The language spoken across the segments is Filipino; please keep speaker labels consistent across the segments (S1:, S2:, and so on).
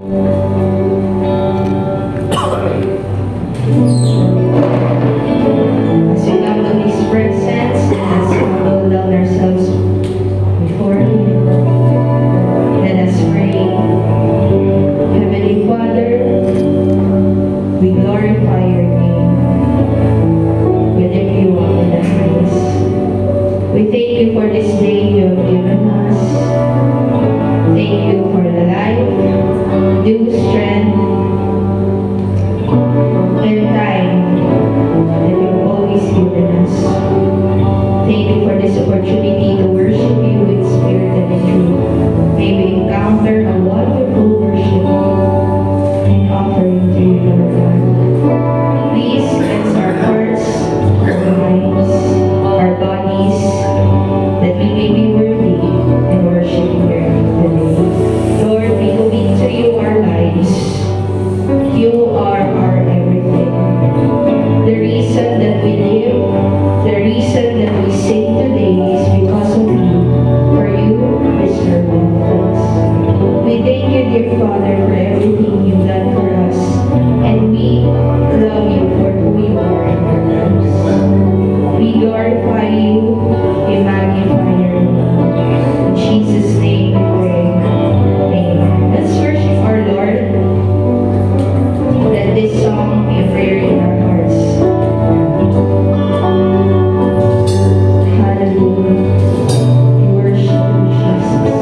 S1: As we come to His presence, let's humble down ourselves before Him. Let us pray. Heavenly Father, we glorify Your name. We lift You up in the highest. We thank You for this day You have given us. Thank You for the life, new strength, and time that You've always given us. Thank You for this opportunity to worship You in spirit and in truth. May we encounter a wonderful worship and offering to You, Lord God. Please cleanse our hearts, our minds, our bodies, that we may be worthy in worshiping Your name today. Lord, we commit to You our lives. You are our everything. The reason that we live, the reason that we sing today is because of You. For You is our benefits. We thank You, dear Father, for everything You've done for us, and we love You for who You are in our lives. We glorify You, we magnify Your name. In Jesus' name we pray. Amen. Let's worship our Lord. Let this song be a prayer in our hearts. Hallelujah. We worship You, Jesus.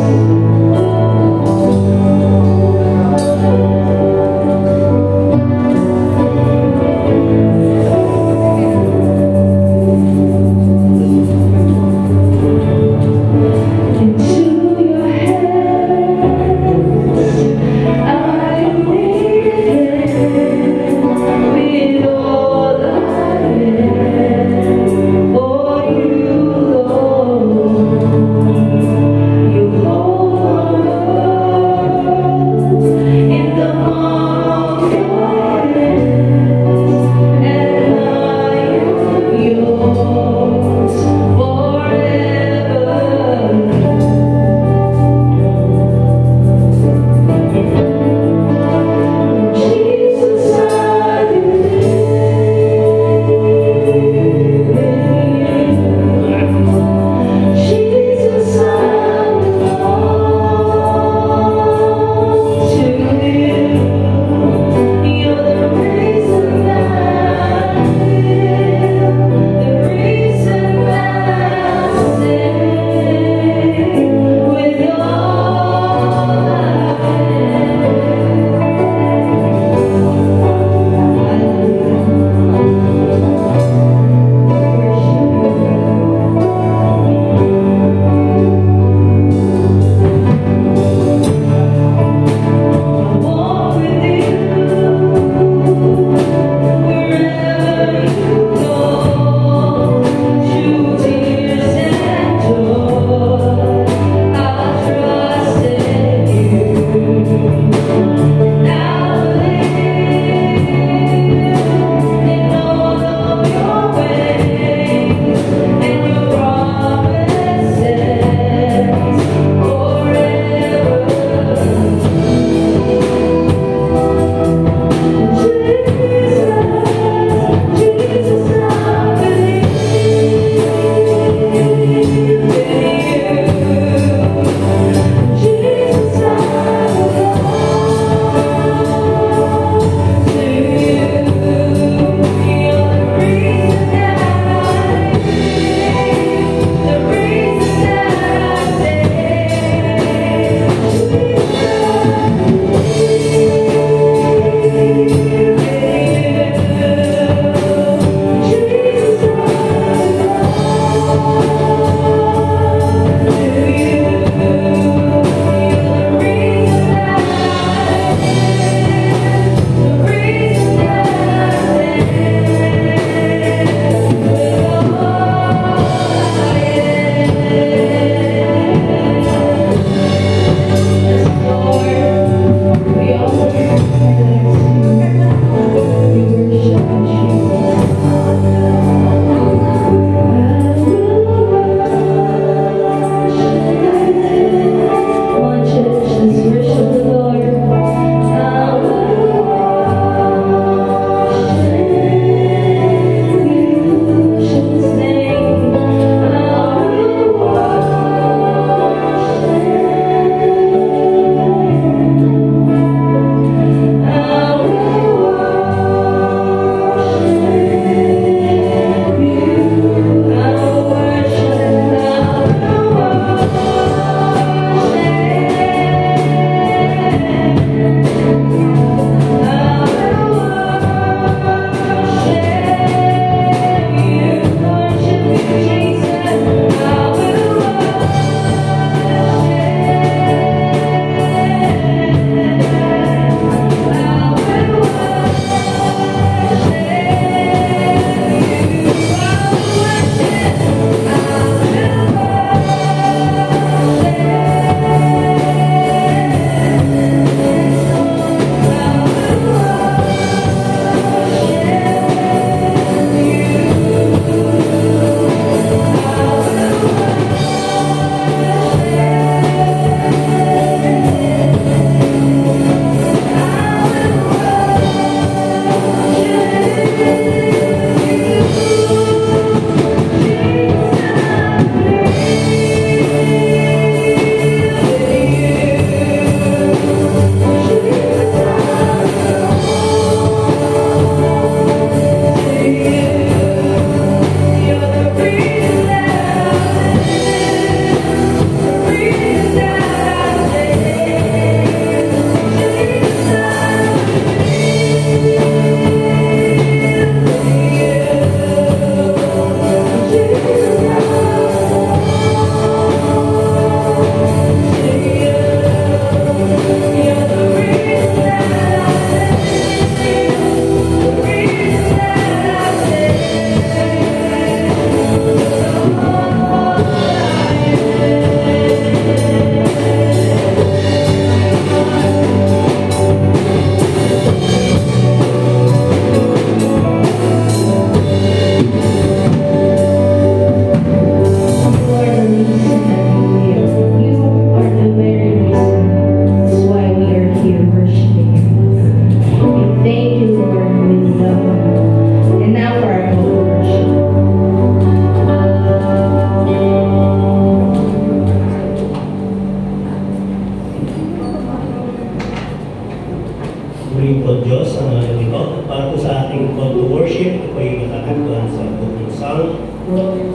S2: Purihin po Diyos ang mga ito. At para po sa ating call to worship, ito ay matatagpuan sa book ng Psalm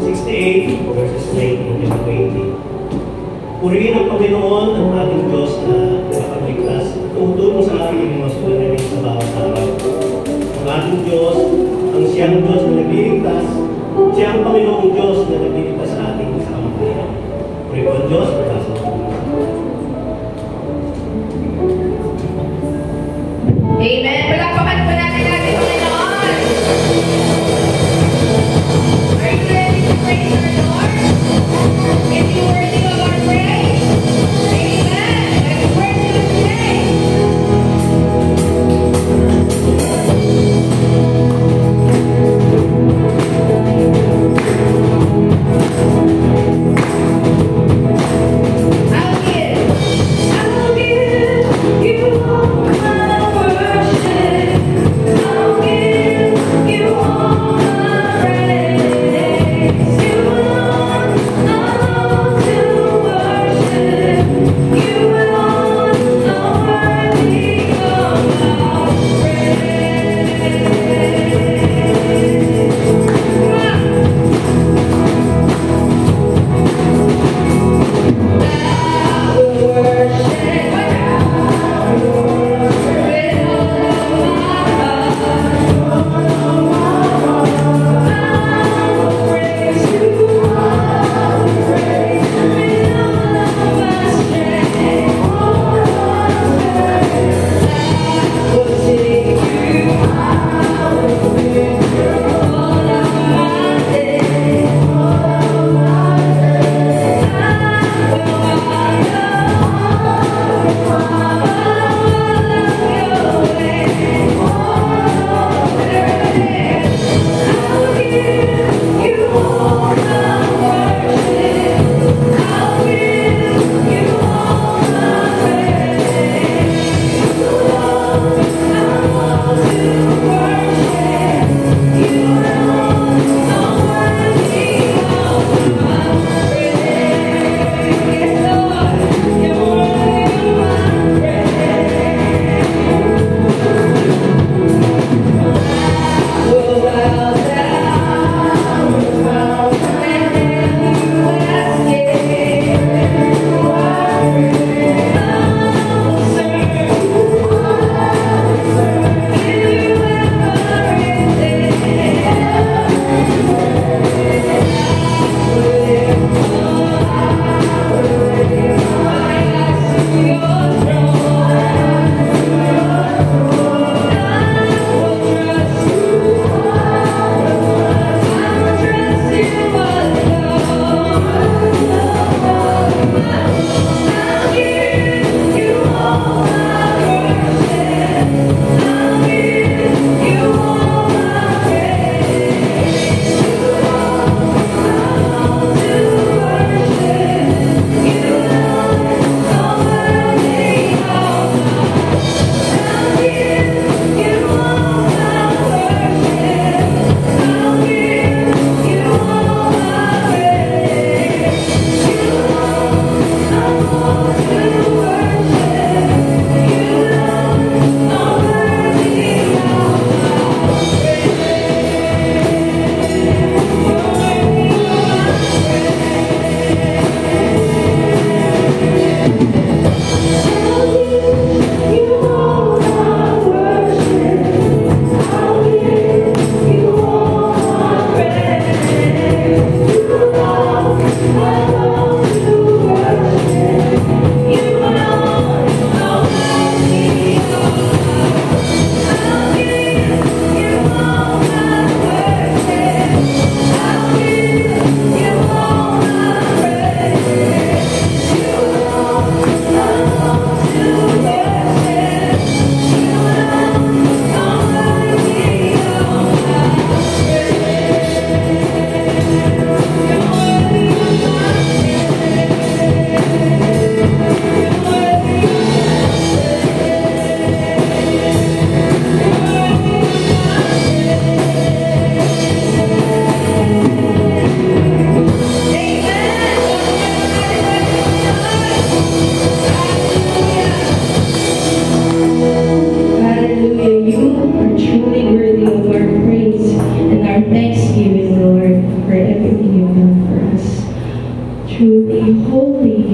S2: 68, verses 19 and 20. Purihin ang Panginoon ang ating Diyos na nakaligtas at tumutulong sa ating mga suliranin sa bawat araw. Ang ating Diyos, ang siyang Diyos na nagliligtas, siya ang Panginoong Diyos na nagliligtas sa ating sa kamatayan. Purihin po ang Diyos, pagkasa ng
S1: Amen. Palakpakan po natin natin Panginoon. Are you ready to praise our Lord? Is He worthy of our praise? Amen. Let's worship Him today. I will give you all my worship.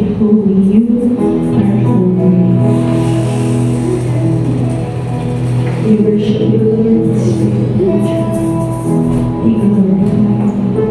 S1: holy, holy, you are holy. We worship you, Lord, Spirit of truth. We glorify you.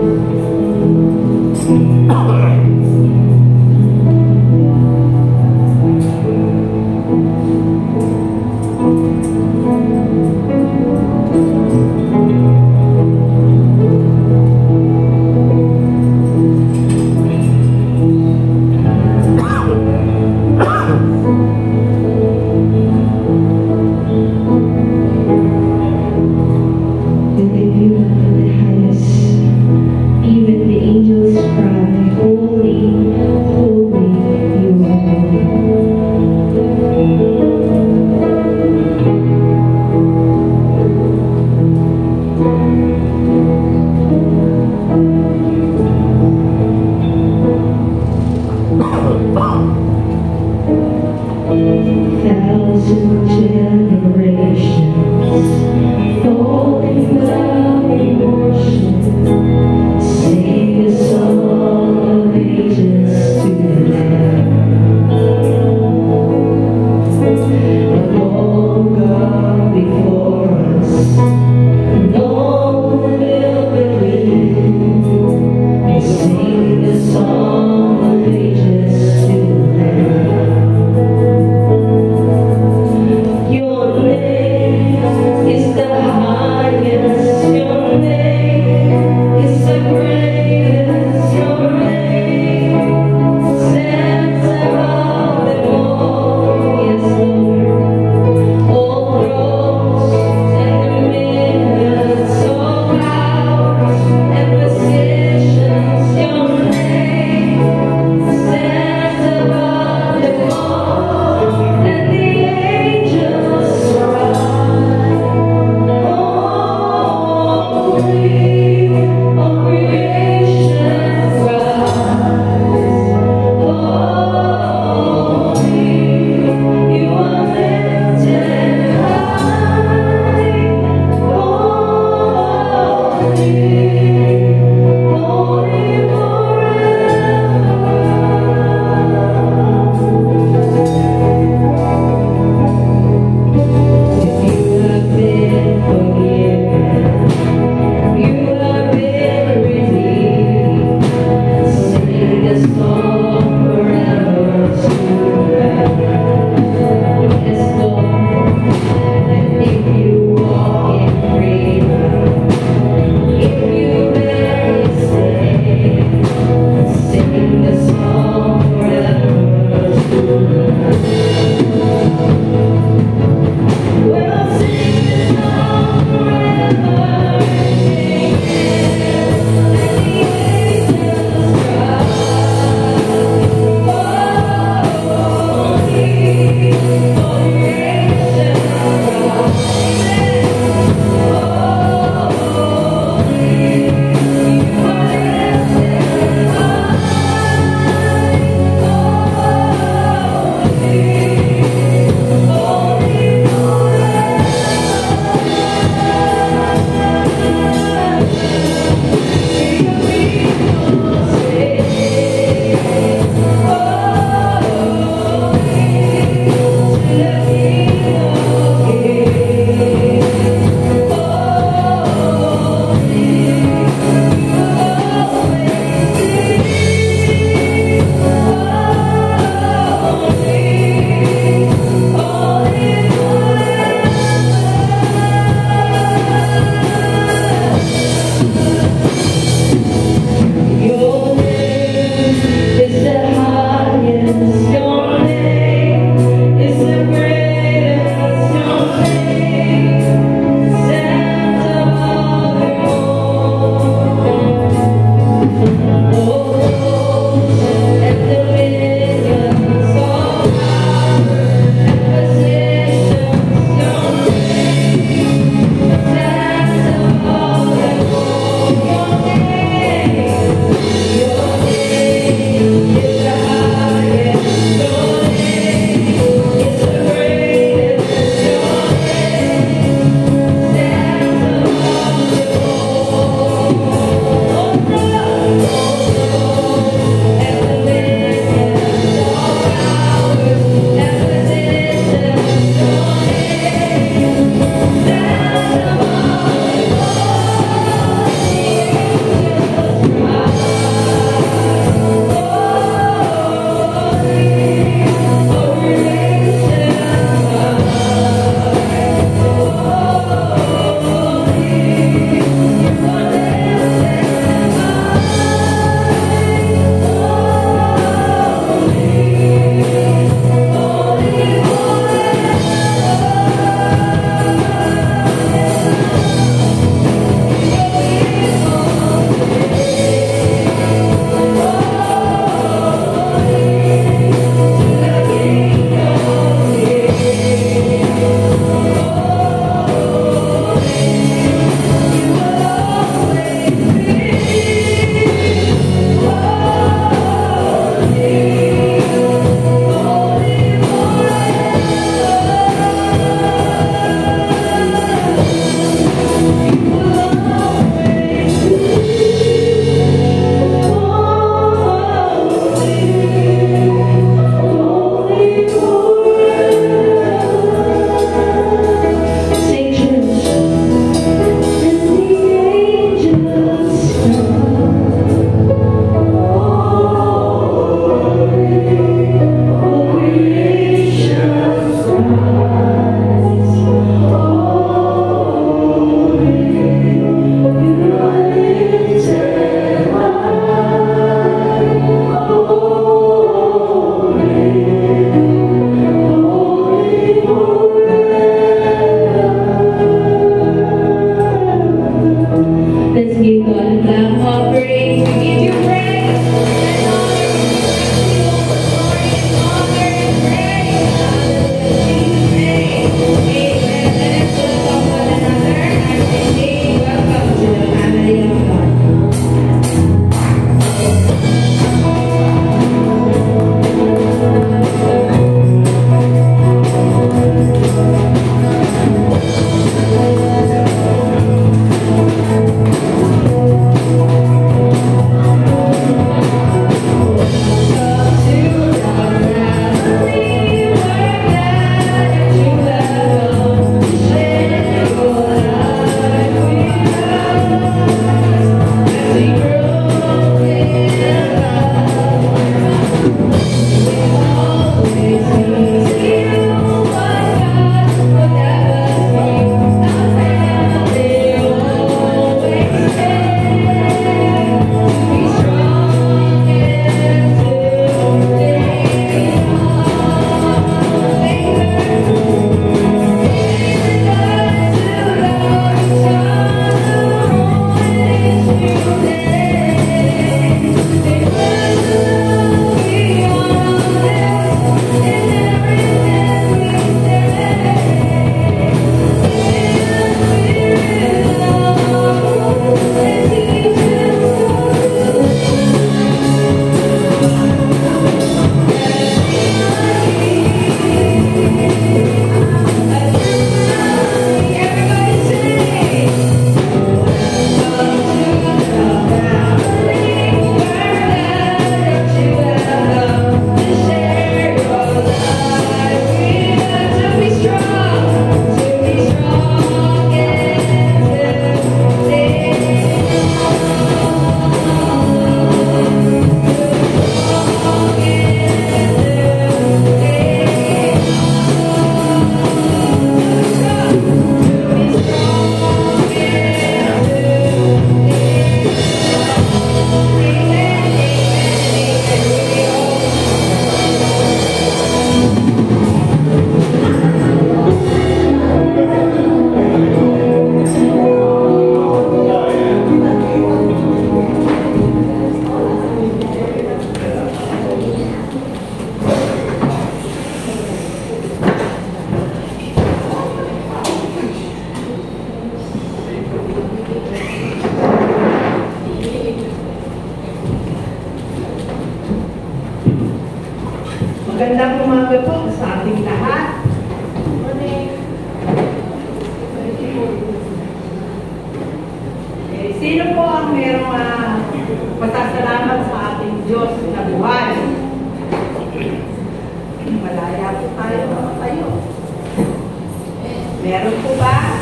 S1: Meron po ba?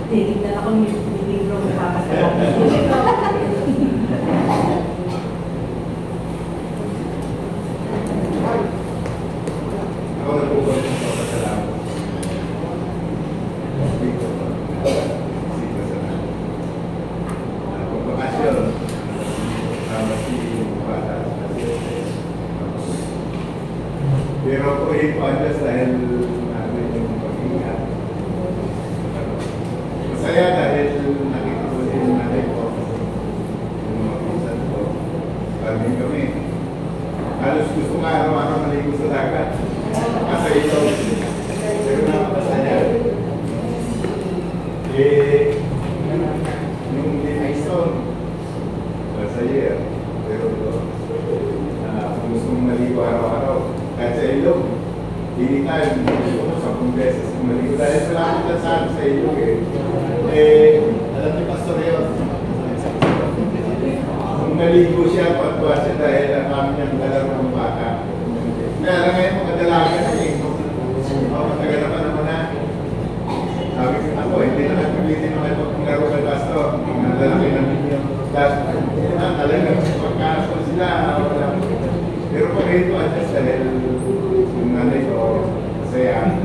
S1: Titignan ako yung libro ng papasalamat.
S3: Ako na po ko rin sa pasalamat. Pagpapasyon, kasama si Bata. Pero po rin po Diyos dahil namin yung pag-ingat. Masaya dahil nakita ko din yung nanay ko. Yung mga pinsan ko. Sabi kami. Halos gusto nga araw-araw maligo sa dagat. Kasi ito. Pero napakasaya. Yung Limaison, masaya. Pero kung gusto mong maligo araw-araw, kahit sa ilog, anytime, gusto ko 10 beses maligo. Dahil malapit na sa ilog alam niyo Pastor yun. Kung naligo siya, patwa siya dahil ang kami niyang dalang ng baka. Kaya lang ngayon mga dalaga na matagal na pa naman na. Sabi ko ako, hindi na nagpilitin naman ito kung laro kay Pastor. Nalalaki namin yung talagang pagkaso sila. Pero pag ito adjust dahil yung nanay ko, masaya.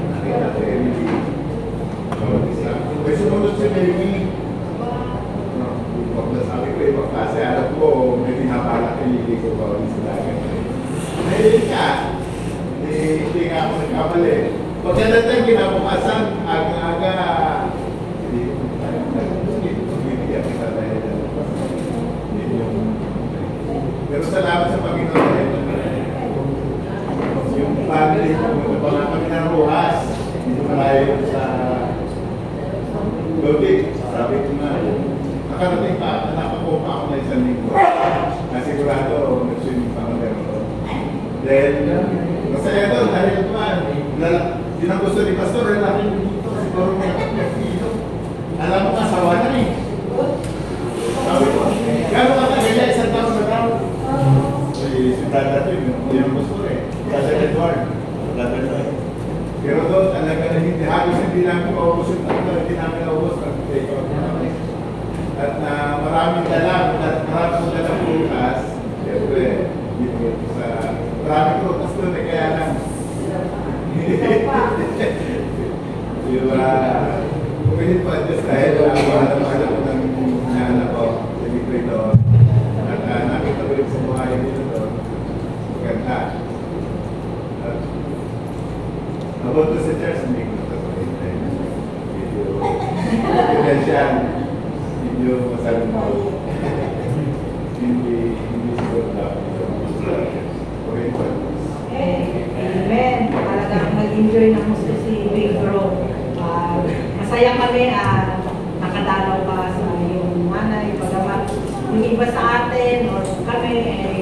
S3: Nakita ko hindi. May sumunod si Mary. Sabi ko ibang klase, alam ko, may pinapalak hindi ko ba ulit sa dagat. Nahilig ka. Hindi nga ako nagkamali. Pagkadating kinabukasan, aga-aga, bibigyan kita dahil pero salamat sa Panginoon. Yung family ko, mga kami ng Rojas, hindi malayo sa Lobig. Sabi ko na, nakarating pa, nakakuha ako na isang linggo. Nasigurado, nag-swimming pa ako meron. Then, masaya doon, dahil naman, yun ang gusto ni Pastor, lalaki dito, siguro may kilo. Alam mo, kasawa na eh. Sabi ko, gano'n ka kagaya, isang taon na tao. Si Brother Tim, yun ang gusto eh. Brother Edward, Brother Noy. Pero doon, talaga na hindi, halos hindi namin maubos yung taon, hindi namin naubos. At maraming dalang, at maraming dalang bukas, siyempre, maraming prutas doon eh, kaya lang. Diba, kumilit pa Diyos dahil mahal ko ng anak ko, sa libro ito, at nakita ko rin sa buhay dito doon, maganda. At about to sa church, hindi ko ito sa video, evidential, video masabi mo, hindi siguro dapat ito. Kumilit pa Diyos.
S1: Amen. Talagang nag-enjoy ng gusto si Big Bro. Masaya kami nakadalaw ka sa iyong nanay. Pagamat yung iba sa atin o kami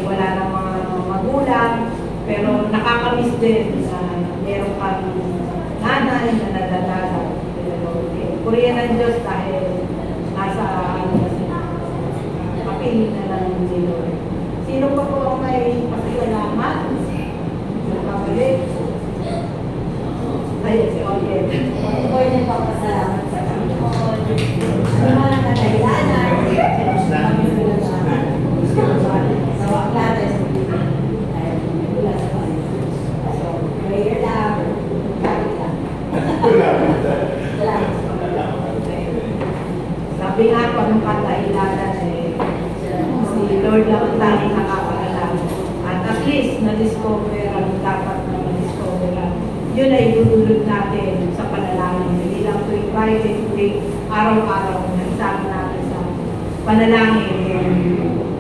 S1: wala ng mga magulang. Pero nakakamiss din na meron kang nanay na nadadala. Purihan ng Diyos dahil nasa kapihin na lang ni Lord. Sino pa po ang may pasalamat? Pabalik. Ayun, si Olive.
S4: Ako ay nagpapasalamat sa Panginoon. Sa mga kadahilanan, sa waklates, dahil wala sa Panginoon. So, prayer lang, kapit lang. Salamat sa Panginoon.
S1: Sabi nga pa ng kadahilanan si Lord lang ang tanging nakakaalam. At least, na-discover ang dapat na ma-discover. Yun ay dudulog natin sa panalangin. Hindi lang tuwing Friday, tuwing araw-araw na isama natin sa panalangin. Yung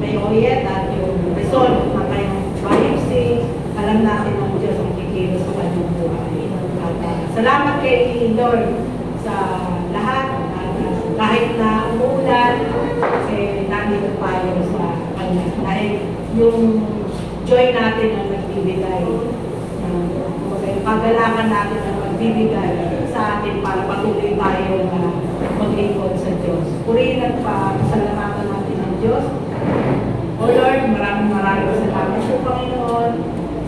S1: may oyet at yung result na kayong biopsy, alam natin ang Diyos ang kikilos sa kanyang buhay. Salamat kay Lord sa lahat. Kahit na umuulan, nandito tayo sa kanya. Dahil yung joy natin ang nagbibigay. Yung kagalakan natin ang magbibigay sa atin para patuloy tayo na maglingkod sa Diyos. Purihin at pasalamatan natin ng Diyos. O Lord, maraming salamat po Panginoon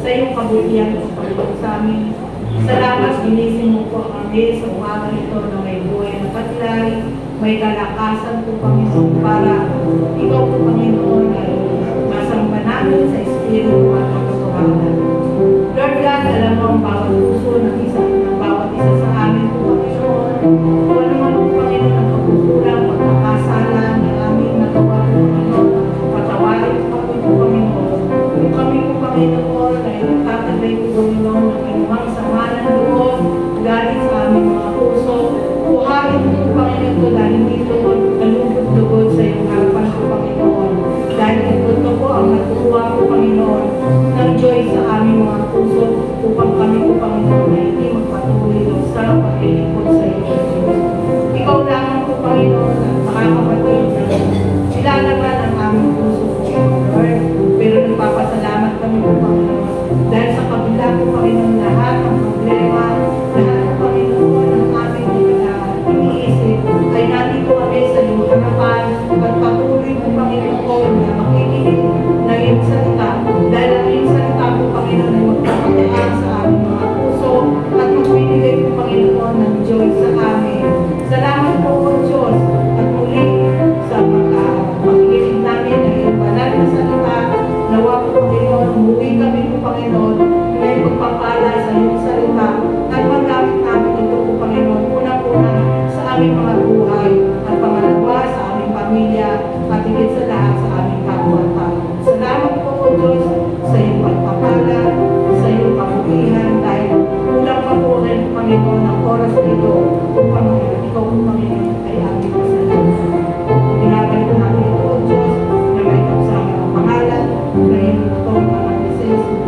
S5: sa iyong kabutihan o Panginoon sa amin. Salamat, ginising mo po kami sa umaga ito na may buhay na katlay, may kalakasan po Panginoon para ikaw po Panginoon ay masamba namin sa Espiritu at katotohanan. Lord God, alam mo ang bawat puso ng bawat isa sa amin po Panginoon. Kung ano man po Panginoon ang pagkukulang, pagkakasala ng aming nagawa po Panginoon, patawarin po kami po Panginoon. Kung kami po Panginoon ay nagtatagay po Panginoon ng anumang sama ng loob galing sa aming mga puso, buhayin po Panginoon ko dahil hindi lugod sa iyong harapan po Panginoon. Dahil ito po ang natuwa po Panginoon ng joy sa aming mga puso upang kami po Panginoon ay hindi magpatuloy sa paglilingkod sa iyo. Ikaw lamang po Panginoon at makakapatid na ilalaman ang aming puso po Lord. Pero nagpapasalamat kami po Panginoon dahil sa kabila po Panginoon lahat ng problema, lahat po Panginoon ang aming iniisip ay nandito kami sa iyong harapan at patuloy po Panginoon na makikinig na iyong salita dahil ang iyong salita po Panginoon ay magpapataan sa aming mga puso at magbibigay po Panginoon ng joy sa amin. Salamat po o Diyos at muli sa makikinig namin ng iyong banal na salita. Nawa po Panginoon, umuwi kami po Panginoon may magpapala sa iyong salita at magamit namin ito po Panginoon unang-una sa aming mga buhay at pangalawa sa aming pamilya at higit sa lahat sa aming kapwa-tao. Salamat po o Diyos sa iyong pagpapala, sa iyong kabutihan dahil kulang pa po rin Panginoon ang oras nito upang ikaw po Panginoon ay aming pasalamat. Pinabalik po namin ito o Diyos na may kapsama ng pangalan na iyong itong mga Jesus.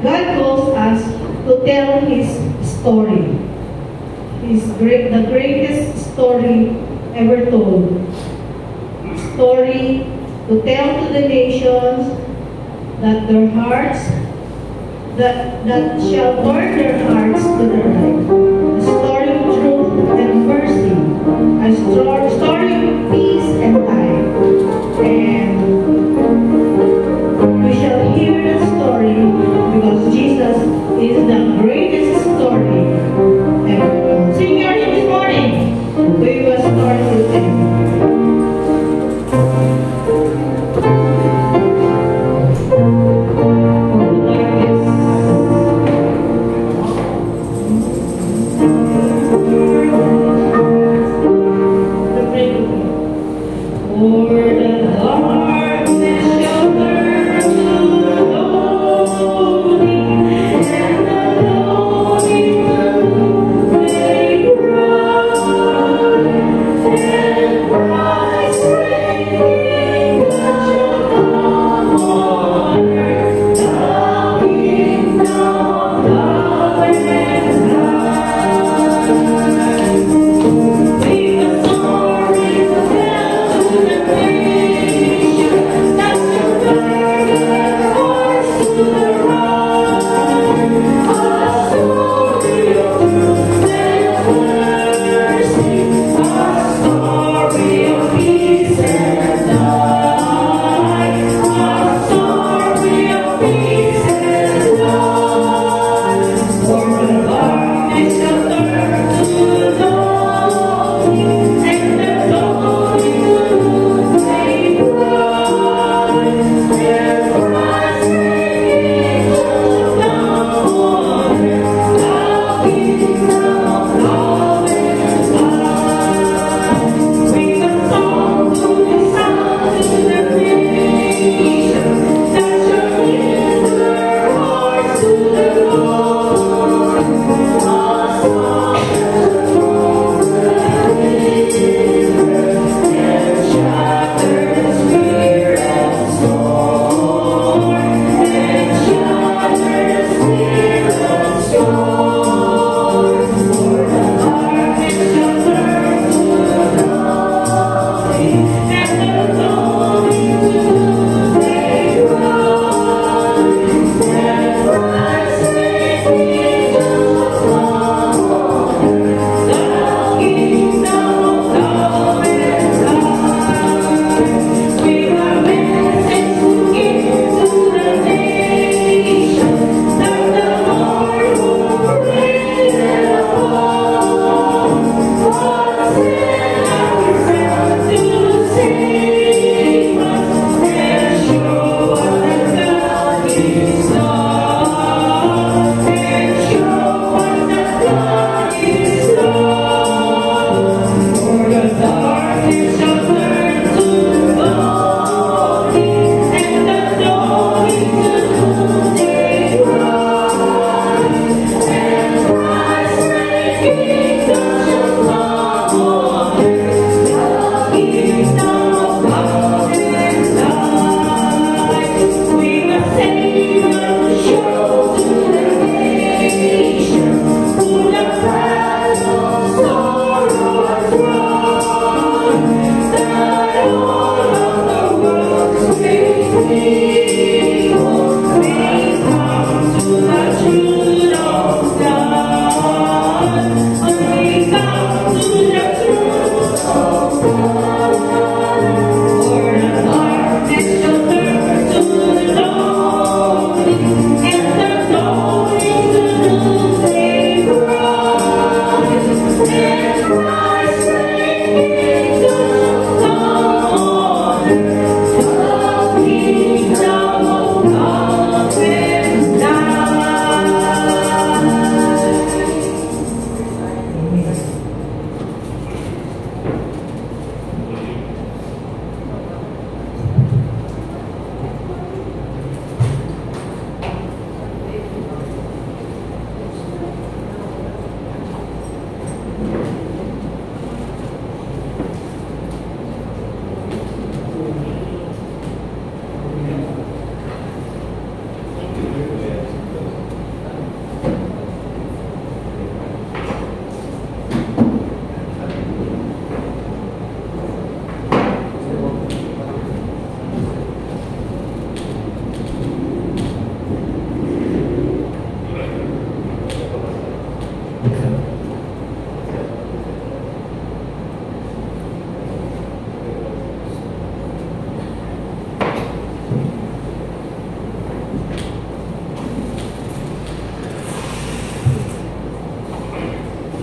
S5: God calls us to tell His story. The greatest story ever told. Story to tell to the nations that their hearts, that shall turn their hearts to the right. A story of truth and mercy. A story of peace and life. And we shall hear the story because Jesus is the greatest story ever. Sing your hymn this morning. We will start with Him.
S1: And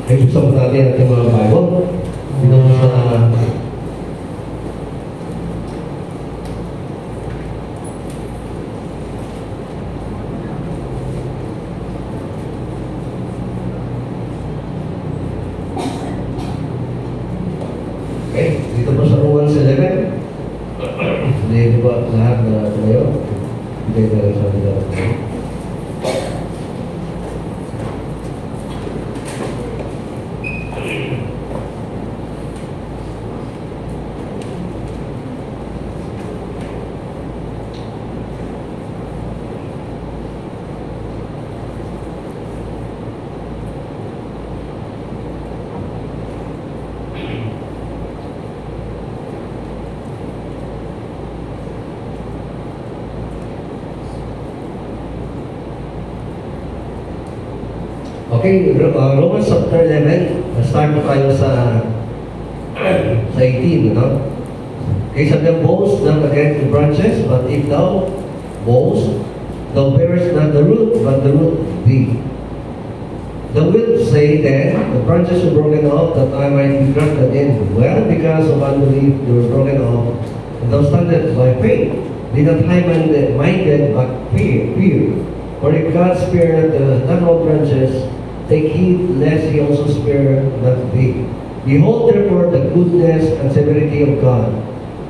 S6: Ay, gusto po natin ating mga Bible. Dito sa okay, dito po sa Romans 11. Hindi ba lahat na tumayo? Hindi na lang sa mga. Okay, Romans chapter 11, start po tayo sa 18, no? Okay, sabi ng boast not against the branches, but if thou boast, thou bearest not the root, but the root thee. Thou wilt say then, the branches were broken off, that I might be grafted in. Well, because of unbelief, they were broken off, and thou standest by faith. Be not high-minded, but fear. For if God spared the natural branches, take heed lest he also spare not thee. Behold therefore the goodness and severity of God.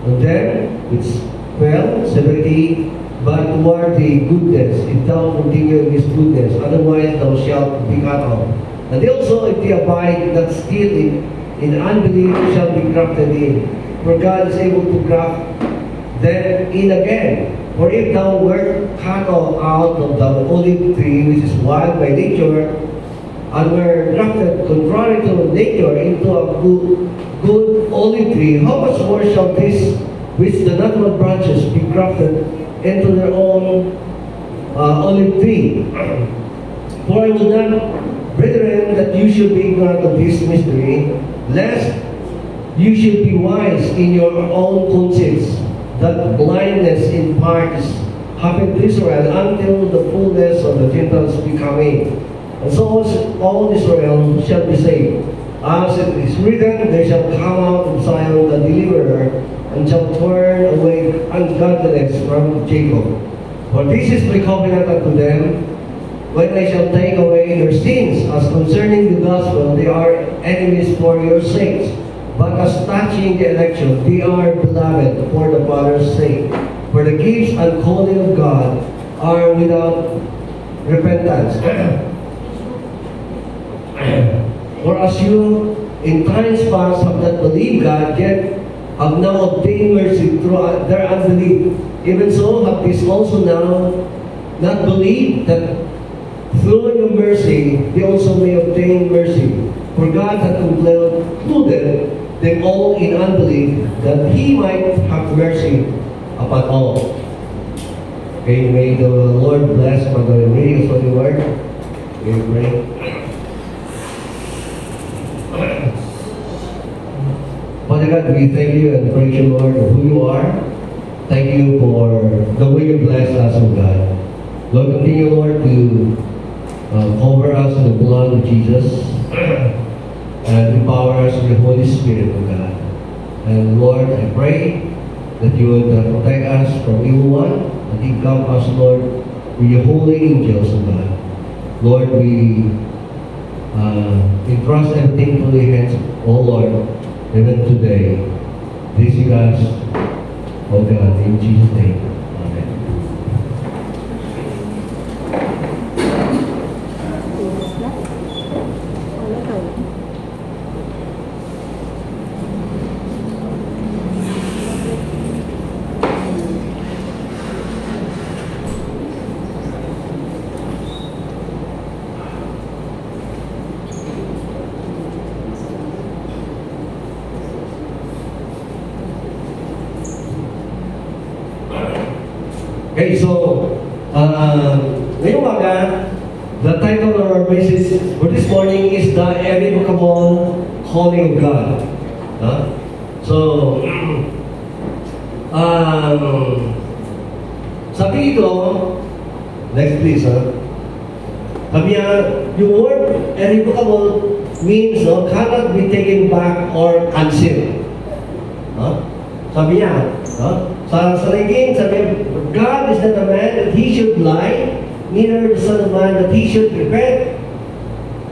S6: And then, which fell, severity, but toward the goodness, if thou continue in his goodness, otherwise thou shalt be cut off. And also, if they abide not still in unbelief, shall be grafted in. For God is able to graft them in again. For if thou wert cut off out of the olive tree, which is wild by nature, and were grafted contrary to nature into a good olive tree, how much more shall this, which the natural branches, be grafted into their own olive tree? For I would not, brethren, that you should be ignorant of this mystery, lest you should be wise in your own conscience, that blindness in part is happened to Israel until the fullness of the Gentiles be coming. And so all Israel shall be saved. As it is written, there shall come out of Zion the deliverer, and shall turn away ungodliness from Jacob. For this is my covenant unto them, when I shall take away their sins. As concerning the gospel, they are enemies for your sakes. But as touching the election, they are beloved for the Father's sake. For the gifts and calling of God are without repentance. For as you in times past have not believed God, yet have now obtained mercy through their unbelief, even so have these also now not believed, that through your mercy they also may obtain mercy. For God hath concluded them all in unbelief, that he might have mercy upon all. Okay, may the Lord bless for the reading of the word. We pray. Father God, we thank you and praise you, Lord, for who you are. Thank you for the way you bless us, oh God. Lord, continue, Lord, to cover us in the blood of Jesus and empower us with the Holy Spirit, oh God. And Lord, I pray that you would protect us from evil one, and you guard us, Lord, with your holy angels, oh God. Lord, we entrust everything to your hands, oh Lord, even today. This you guys, oh God, in Jesus' name. Amen. Okay, so, ngayong umaga, the title of our message for this morning is The Irrevocable Calling of God. So, sabi ito, next please, Sabi niya, yung word irrevocable means cannot be taken back or cancelled. No? Sabi niya, no? Sa Salingin, sabi niya, God is not a man that he should lie, neither the Son of Man that he should repent.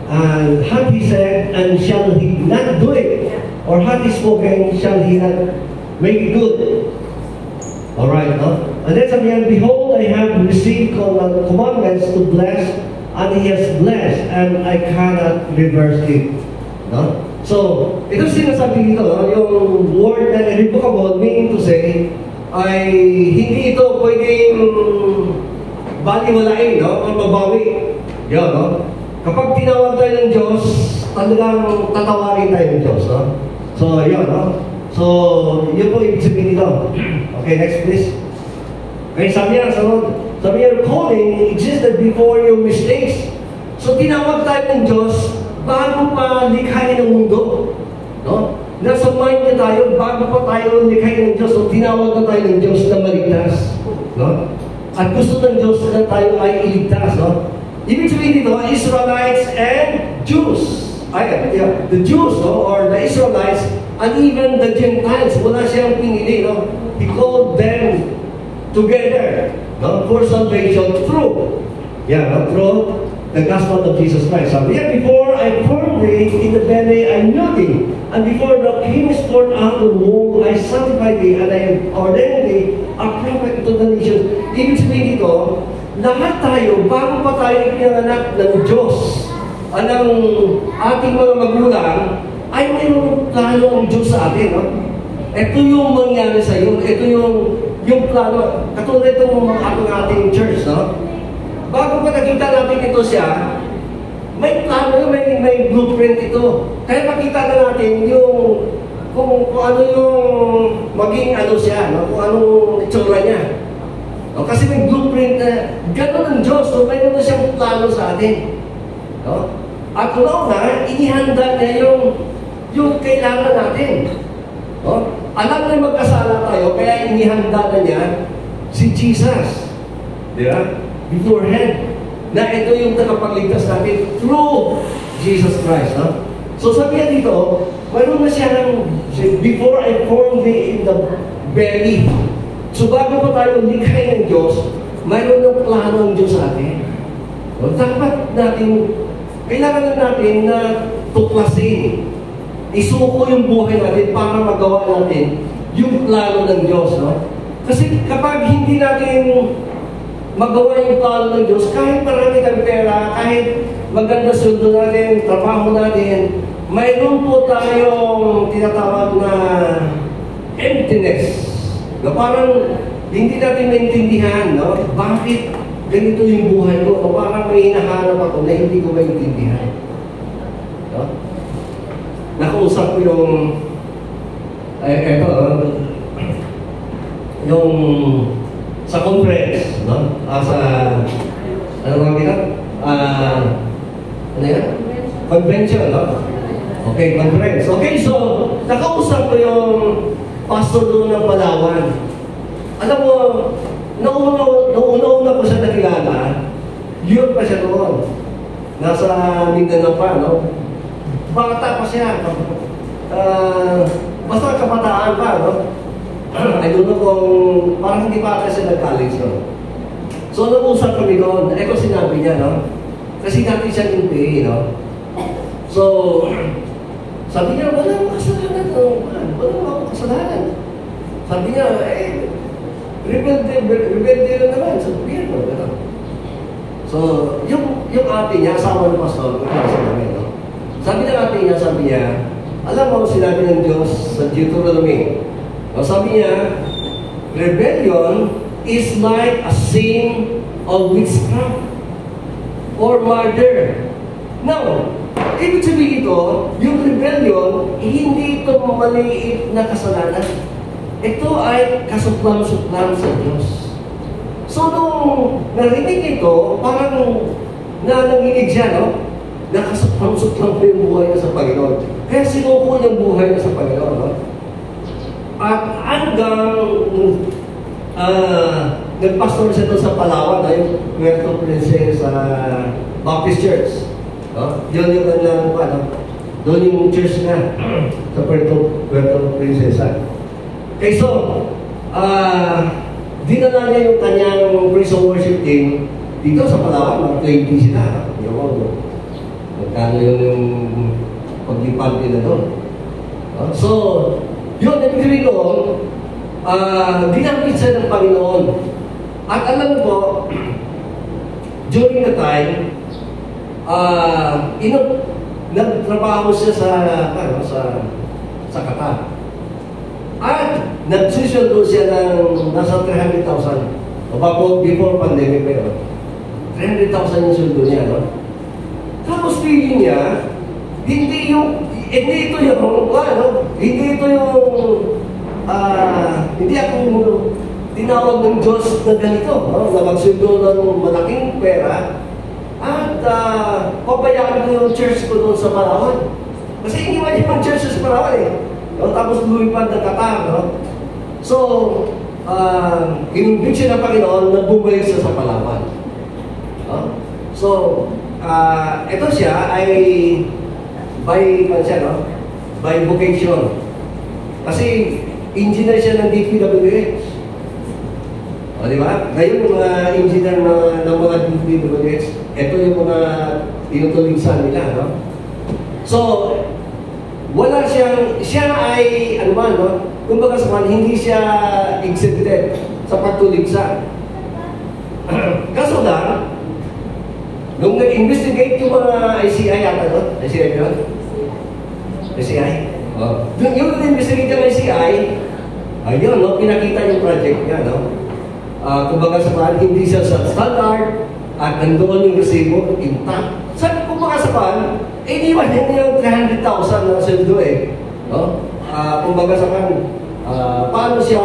S6: And had he said, and shall he not do it? Or had he spoken, shall he not make it good? Alright, no? And then sabi niya, behold, I have received commandments to bless, and he has blessed, and I cannot reverse it. No? So, ito sinasabi dito, no? Yung word na irrevocable, meaning to say, ay hindi ito pwedeng baliwalain, no? O mabawi. Yun, no? Kapag tinawag tayo ng Diyos, talagang tatawarin tayo ng Diyos, no? So, yun, no? So, yun po ibig sabihin dito. Okay, next please. Okay, sabi niya, calling existed before your mistakes. So, tinawag tayo ng Diyos bago pa likhain ng mundo. No? Nasa mind niya tayo, bago pa tayo likhain ng Diyos. So, tinawag na tayo ng Diyos na maligtas. No? At gusto ng Diyos na tayo ay iligtas. No? Ibig sabihin dito, Israelites and Jews. The Jews, no? Or the Israelites, and even the Gentiles. Wala siyang pinili. No? He called them together, no, for salvation through the gospel of Jesus Christ. So, before I formed thee in the belly, I knew thee, and before thou camest forth out of the womb, I sanctified thee, and I ordained thee a prophet to the nations. Ibig sabihin dito, lahat tayo, bago pa tayo pinanganak ng Diyos, ang ating mga magulang, ay mayroong plano ng Diyos sa atin. No? Ito yung mangyari sa iyo, ito yung plano, katulad itong ating church, no? Bago pa nakita natin ito siya, may plano, may blueprint ito. Kaya makita na natin yung, kung ano yung maging ano siya, no? Kung anong itsura niya. No? Kasi may blueprint na gano'n ang Diyos, so may naman siyang plano sa atin. No? At una, inihanda niya yung kailangan natin. No? Alam na magkasala tayo, kaya inihanda na niya si Jesus. Di ba? Beforehand. Na ito yung nakapagligtas natin through Jesus Christ. No? So sabi niya dito, mayroon na siya ng, before I formed thee in the belly. So bago pa tayo likhay ng Diyos, mayroon ng plano ng Diyos sa atin. So, dapat natin, kailangan natin na tuklasin, isuko yung buhay natin para magawa natin yung plano ng Diyos. No? Kasi kapag hindi natin magawa yung plano ng Diyos, kahit marami kang pera, kahit maganda sundo natin, trabaho natin, mayroon po tayong tinatawag na emptiness. No? Parang hindi natin maintindihan, no? Bakit ganito yung buhay ko? O parang may hinahanap ako na hindi ko maintindihan. No? Nakausap ko yung yung sa conference, no? Ano nga kita? Ano yan? Convention, no? Okay, conference. Okay, so, nakausap ko yung pastor doon ng Palawan. Alam mo, nauna ko siya nakilala, yun pa siya doon. Nasa Mindanao pa, no? Bata pa siya. Basta kabataan pa, no? I don't know kung parang hindi pa kasi nag-college, no? So, nag-usap kami doon. Ito sinabi niya, no? Kasi dati siya yung PA, no? So, sabi niya, wala akong kasalanan, no? Wala akong kasalanan. Sabi niya, rebelde lang naman sa gobyerno, no? So, yung ate niya, asawa ng pastor, no? Sabi ng ate niya, sabi niya, alam mo, sinabi ng Diyos sa Deuteronomy, sabi niya, rebellion is like a sin of witchcraft or murder. Now, ibig sabihin ito, yung rebellion, hindi ito maliit na kasalanan. Ito ay kasuklam-suklam sa Diyos. So, nung narinig ito, parang nanginginig siya, no? Nakasuklam-suklam po yung buhay niya sa Panginoon. Kaya sinuko niyang buhay niya sa Panginoon, no? At hanggang nagpastor siya doon sa Palawan, yung Puerto Princesa, Baptist Church. No? Yun yung kanilang, doon yung church na sa Puerto Princesa. Okay, so, dinala niya yung kanyang praise and worship team dito sa Palawan, mga 20 sila. Magkano yung paglipad nila doon. So, yun, ibig sabihin doon, ginamit siya ng Panginoon. At alam mo po, during the time, nagtrabaho siya sa Qatar. At nagsusundo siya ng nasa 300,000. Before pandemic pa yun. 300,000 yung sundo niya, no? Tapos feeling niya, hindi ako tinawag ng Diyos na ganito, no? Na magsundo ng malaking pera at pabayaan ko yung church ko doon sa Palawan. Kasi hindi man yung church sa Palawan eh. No? Tapos lumipad ng Qatar, no? So, inumbit siya ng Panginoon na bumalik siya sa Palawan. No? So, ito siya ay by vocation. Kasi engineer siya ng DPWH. O, di ba? Ngayon yung mga engineer ng mga DPWH, ito yung mga tinutuligsan nila, no? So, wala siya ay, no? Kumbaga sa hindi siya exempted sa pagtuligsan. Kaso lang, nung nag-investigate yung mga ICI yata, no? ICI yun? ICI? Yung nag-investigate yung ICI, ayun, no? Pinakita yung project niya, no? Kumbaga sa hindi siya sa standard, at nandoon yung resibo, intact. Kumbaga sa iniwan niya yung 300,000 na sweldo eh. No? Kumbaga sa paano siya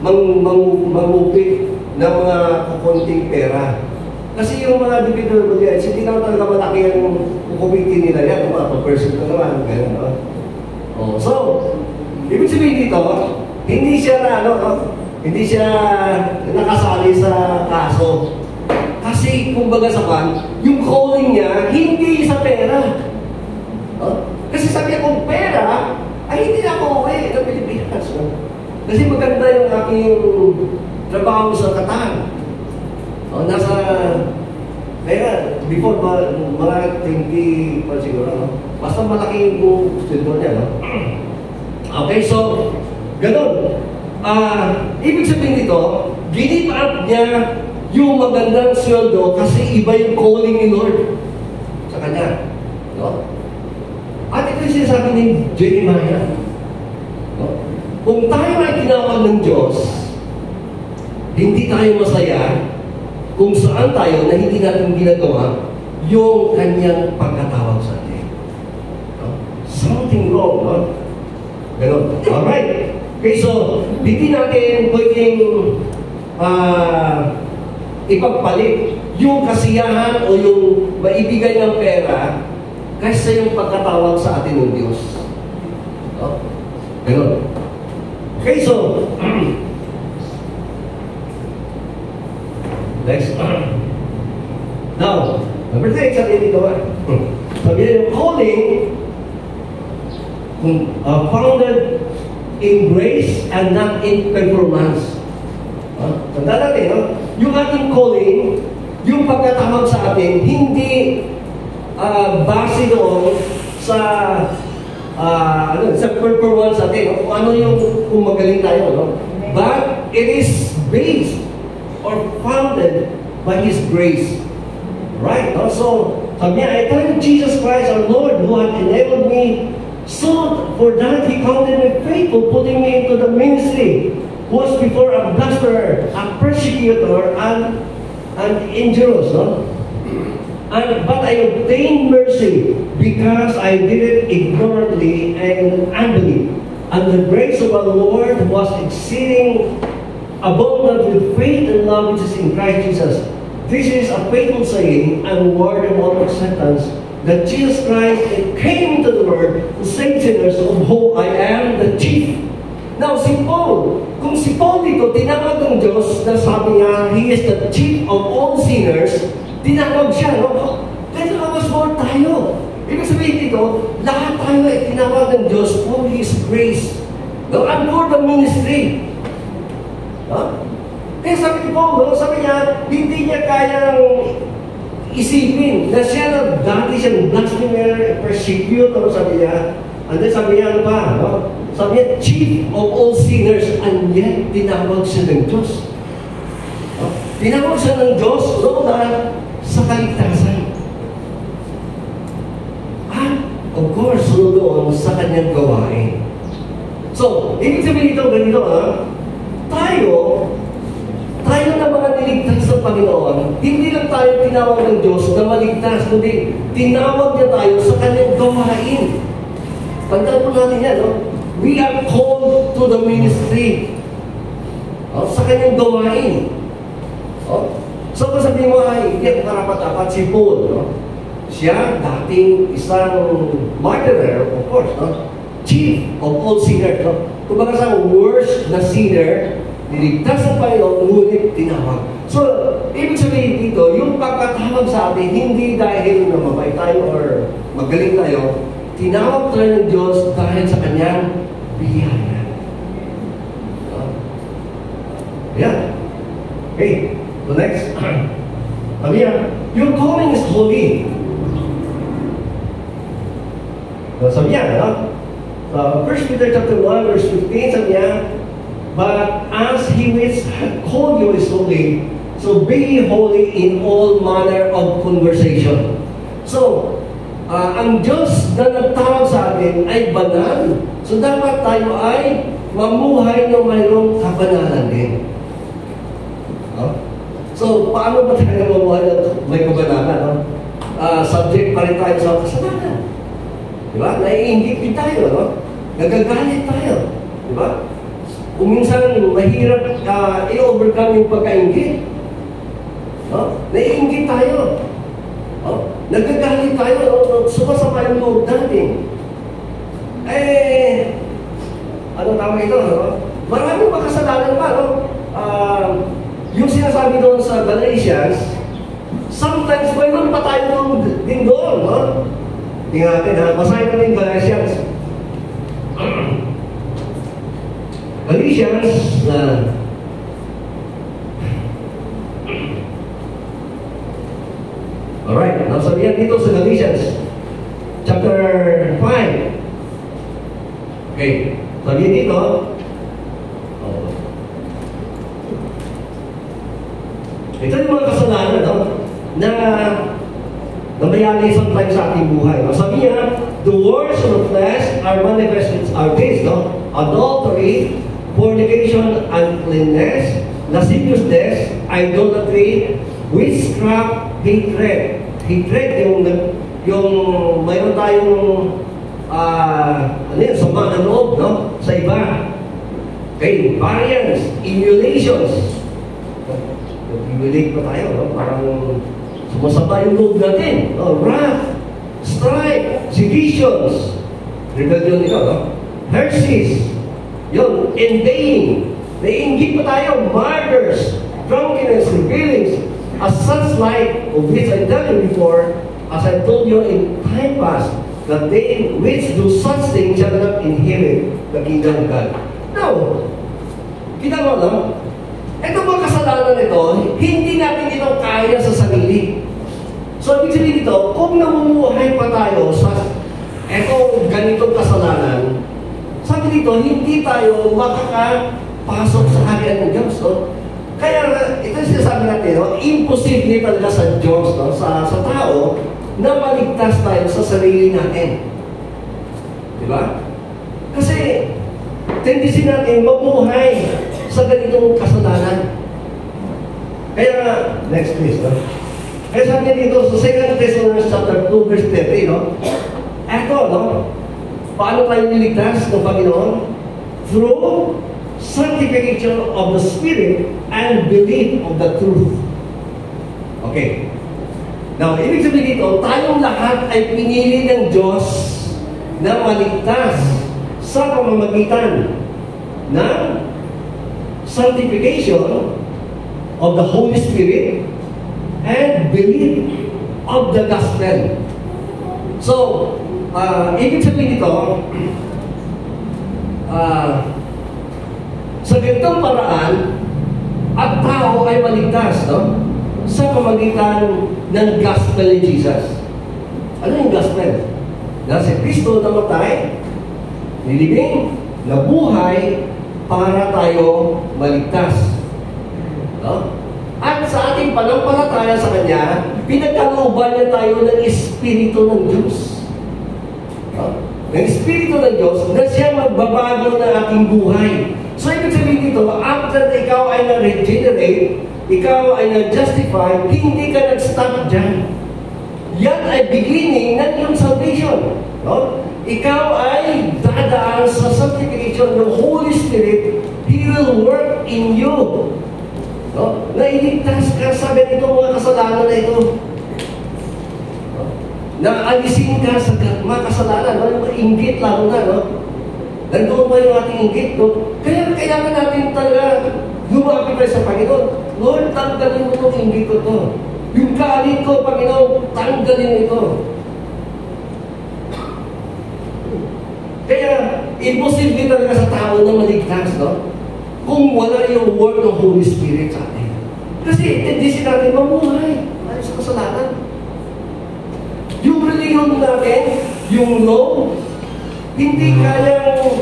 S6: mangupit ng mga kukunting pera. Kasi yung mga DPWH, hindi naman talaga malaki yung kukupitin nila yan, mga per-person na naman. Ganun, no? So, ibig sabihin dito, hindi siya hindi siya nakasali sa kaso. Kasi, kumbaga sa yung calling niya, hindi sa pera. Kasi sabi niya, kung pera, ay hindi na ako okay ng Pilipinas. Kasi maganda yung aking trabaho sa Qatar. Nasa, before mga 20 pa siguro, no? Basta malaki yung sweldo niya, no? Okay, so, ganun. Ibig sabihin nito, give up niya yung magandang sweldo kasi iba yung calling ni Lord sa kanya. No? At ito yung sinasabi ni Jeremiah. No? Kung tayo ay tinawag ng Diyos, hindi tayo masaya kung saan tayo na hindi natin ginagawa yung kanyang pagkatawag sa atin. No? Something wrong, no? Ganon. Alright. Okay, so, hindi natin pwedeng ipagpalit yung kasiyahan o yung maibigay ng pera kaysa yung pagkatawag sa atin ng Diyos. No? Ganon. Okay, so, next. Now, number 3, sabi dito, sabi yung calling founded in grace and not in performance. Tanda natin, no? Yung ating calling, yung pagkatawag sa atin, hindi base doon sa sa performance natin, kung ano yung kung magaling tayo, no? But it is based or founded by His grace. Right? No? So, sabi niya, I thank Jesus Christ our Lord who had enabled me so for that He counted me faithful, putting me into the ministry, who was before a blasphemer, a persecutor, and injurious, no? But I obtained mercy because I did it ignorantly and unbelief. And the grace of our Lord was exceeding abundant with faith and love which is in Christ Jesus. This is a faithful saying and word of all acceptance, that Jesus Christ came into the world to save sinners, of whom I am the chief. Now, si Paul, kung si Paul dito, tinawag ng Diyos na sabi niya, He is the chief of all sinners, tinawag siya, no? Then how much more tayo? Ibig sabihin dito, lahat tayo ay tinawag ng Diyos for His grace. No? And for the ministry. No? Kaya sabi ko, no? Sabi niya, hindi niya kayang isipin na siya na dati siyang blasphemer, persecutor, sabi niya. And then sabi niya, ano pa? No? Sabi niya, chief of all sinners, and yet tinawag siya ng Diyos. No? Tinawag siya ng Diyos, no, na sa kaligtasan. Of course, sunod doon sa kanyang gawain. So, ibig sabihin dito, ganito tayo na mga niligtas sa Panginoon, hindi lang tayo tinawag ng Diyos na maligtas, kundi tinawag niya tayo sa kanyang gawain. Tandaan po natin yan, no? We are called to the ministry. Sa kanyang gawain. So, kung sabihin mo, ay, hindi ako karapat-dapat si Paul, no? Siya, dating isang martyrer, of course, no? Chief of all sinners, no? Kung baka sa worst na sinner, niligtas sa Panginoon, ngunit tinawag. So, ibig sabihin dito, yung pagkatawag sa atin, hindi dahil na mabait tayo or magaling tayo, tinawag tayo ng Diyos dahil sa kanyang biyaya. Yeah. Okay, so next. Sabi niya, your calling is holy. Sabi niya, no? 1 Peter chapter 1, verse 15, sabi niya, but as He which hath called you is holy, so be ye holy in all manner of conversation. So, ang Diyos na nagtawag sa atin ay banal. So, dapat tayo ay mamuhay na mayroong kabanalan din. So, paano ba tayo mamuhay na may kabanalan? Subject pa rin tayo sa kasalanan. Diba? Naiinggit din tayo, no? Nagagalit tayo. Diba? Kung minsan mahirap i-overcome yung pagkainggit. No? Naiinggit tayo. No? Nagagalit tayo, no? Sumasama yung loob natin. Ano tawag ito, no? Maraming makasalanan pa, no? Yung sinasabi doon sa Galatians, sometimes mayroon pa tayo din doon, no? Tingnan natin, ha? Basahin natin Galatians. Galatians, alright, nasabihan dito sa Galatians, chapter 5. Okay, sabihin dito, ito yung mga kasalanan, no? Na mayali sometimes sa ating buhay. No? Sabi niya, the works of the flesh are manifested are this, no? Adultery, fornication, uncleanness, lasciviousness, idolatry, witchcraft, hatred. Hatred, yung mayroon tayong sama ng loob, no? Sa iba. Okay, variance, emulations. Emulate pa tayo, no? Parang sumasama yung loob natin. No? Wrath, strife, seditions, rebellion ito, no? Heresies, yun, envying, naiinggit pa tayo, murders, drunkenness, revelings, as such like, of which I tell you before, as I told you in time past, that they which do such things shall not inherit the kingdom of God. Now, kita mo, no? Ito mga kasalanan ito, hindi natin ito kaya sa sarili. So, ibig sabihin dito, kung namumuhay pa tayo sa ganitong kasalanan, sabi dito, hindi tayo makakapasok sa kaharian ng Diyos. No? Kaya, ito yung sinasabi natin, no? Imposible talaga sa Diyos, no? sa tao, na maligtas tayo sa sarili natin. Diba? Kasi, tendency natin mamuhay sa ganitong kasalanan. Kaya, next please, no? Kaya sabi dito sa 2 Thessalonians chapter 2, verse 30, no? Eto, no? Paano tayo niligtas ng Panginoon? Through sanctification of the Spirit and belief of the truth. Okay. Now, ibig sabihin dito, tayong lahat ay pinili ng Diyos na maligtas sa pamamagitan ng sanctification of the Holy Spirit and belief of the gospel. So, ibig sabihin nito, sa ganitong paraan, at tao ay maligtas, no? Sa pamagitan ng gospel ni Jesus. Ano yung gospel? Na si Kristo namatay, nilibing, nabuhay, para tayo maligtas. No? At sa ating panampalataya sa Kanya, pinagkalooban niya tayo ng Espiritu ng Diyos. No? Ng Espiritu ng Diyos na siya magbabago ng ating buhay. So, ibig sabihin dito, after ikaw ay na-regenerate, ikaw ay na-justify, hindi ka nag-stop dyan. Yan ay beginning ng iyong salvation. No? Ikaw ay dadaan sa sanctification ng Holy Spirit. He will work in you. No? Nailigtas ka sa ganitong mga kasalanan na ito. No? Naalisin ka sa mga kasalanan. No? Yung inggit lalo na. No? Nandoon ba yung ating inggit? No? Kaya kailangan natin talaga lumapit tayo sa Panginoon. Lord, tanggalin mo itong inggit ko to. Yung galit ko, Panginoon, tanggalin ito. Kaya, imposible talaga sa tao na maligtas, no? Kung wala yung work ng Holy Spirit sa atin. Kasi, hindi sila natin mamuhay. Ano sa kasalanan? Yung religion natin, yung law, hindi kayang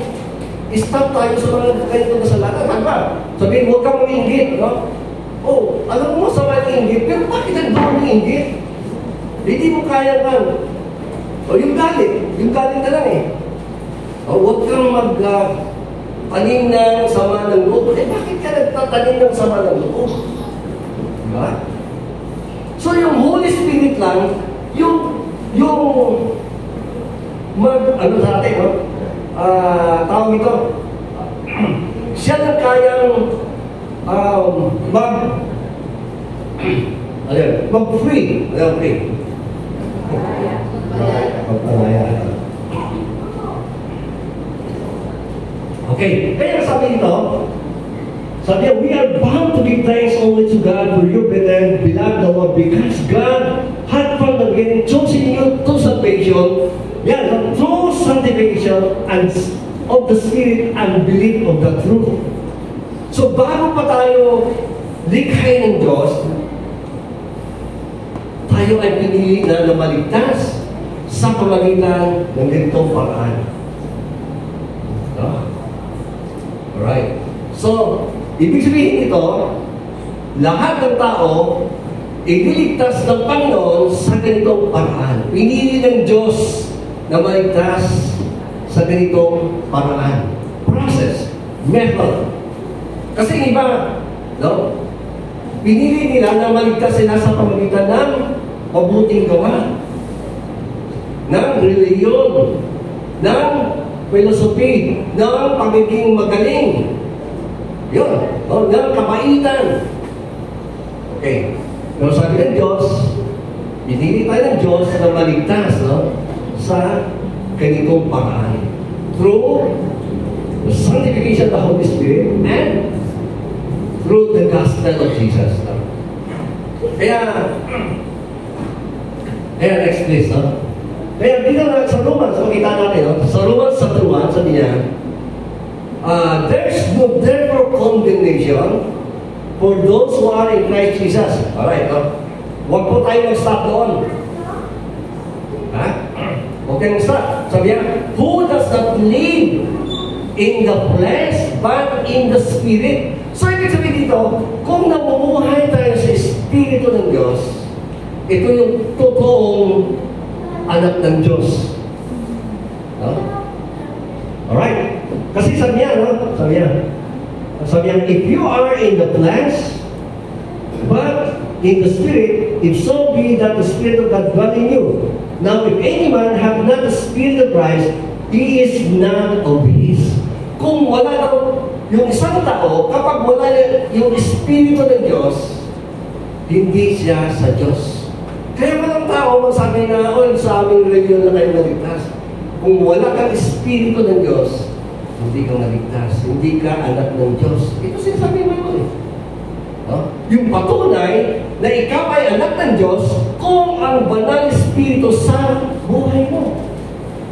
S6: stop tayo sa mga ganitong kasalanan. Ano ba? Sabihin, huwag kang mag-inggit, no? Oh, alam mo sa mga inggit, pero bakit nagdoon ng inggit? Hindi mo kaya man. O, yung galit ka lang eh. O, huwag kang tanim ng sama ng loob. Eh, bakit ka nagtatanim ng sama ng loob? Diba? So, yung Holy Spirit lang, ano sa atin, no? Tawag ito, siya na kayang mag-free. Magpalaya. Okay, kaya sabi ito, we are bound to give thanks only to God for you, beloved Lord, because God had from the beginning chosen you to salvation, through sanctification and of the Spirit and belief of the truth. So, bago pa tayo likhain ng Diyos, tayo ay pinili na maligtas sa pamagitan ng ganitong paraan. Alright. So, ibig sabihin ito, lahat ng tao iniligtas ng Panginoon sa ganitong paraan. Pinili ng Diyos na maligtas sa ganitong paraan. Process, method. Kasi iba, no? Pinili nila na maligtas sila sa pamagitan ng mabuting gawa, ng reliyon, ng philosophy, ng pagiging magaling. Yun, no? Ng kabaitan. Okay. Pero sabi ng Diyos, pinili tayo ng Diyos na maligtas, no? Sa ganitong paraan. Through the sanctification of the Holy Spirit and through the gospel of Jesus. No? Kaya next please, no? Kaya dito na sa Romans, makita natin, no? Sa Romans sa 1, sabi niya, there's no therefore condemnation for those who are in Christ Jesus. Alright, no? Huwag po tayo mag-stop doon. Ha? Huwag tayo mag-stop. Sabi niya, who does not live in the flesh, but in the Spirit. So, ibig sabihin dito, kung namumuhay tayo sa Espiritu ng Diyos, ito yung totoong anak ng Diyos. No? Alright? Kasi sabi niya, no? Sabi niya, if you are in the flesh, but in the Spirit, if so be that the Spirit of God dwell in you. Now, if any man have not the Spirit of Christ, he is not of his. Kung wala daw yung isang tao, kapag wala yung Espiritu ng Diyos, hindi siya sa Diyos. Kaya walang tao magsabi na, sa aming reliyon na kayo naligtas. Kung wala kang Espiritu ng Diyos, hindi ka naligtas. Hindi ka anak ng Diyos. Ito sinasabi mo yun eh. No? Yung patunay na ikaw ay anak ng Diyos kung ang banal Espiritu sa buhay mo.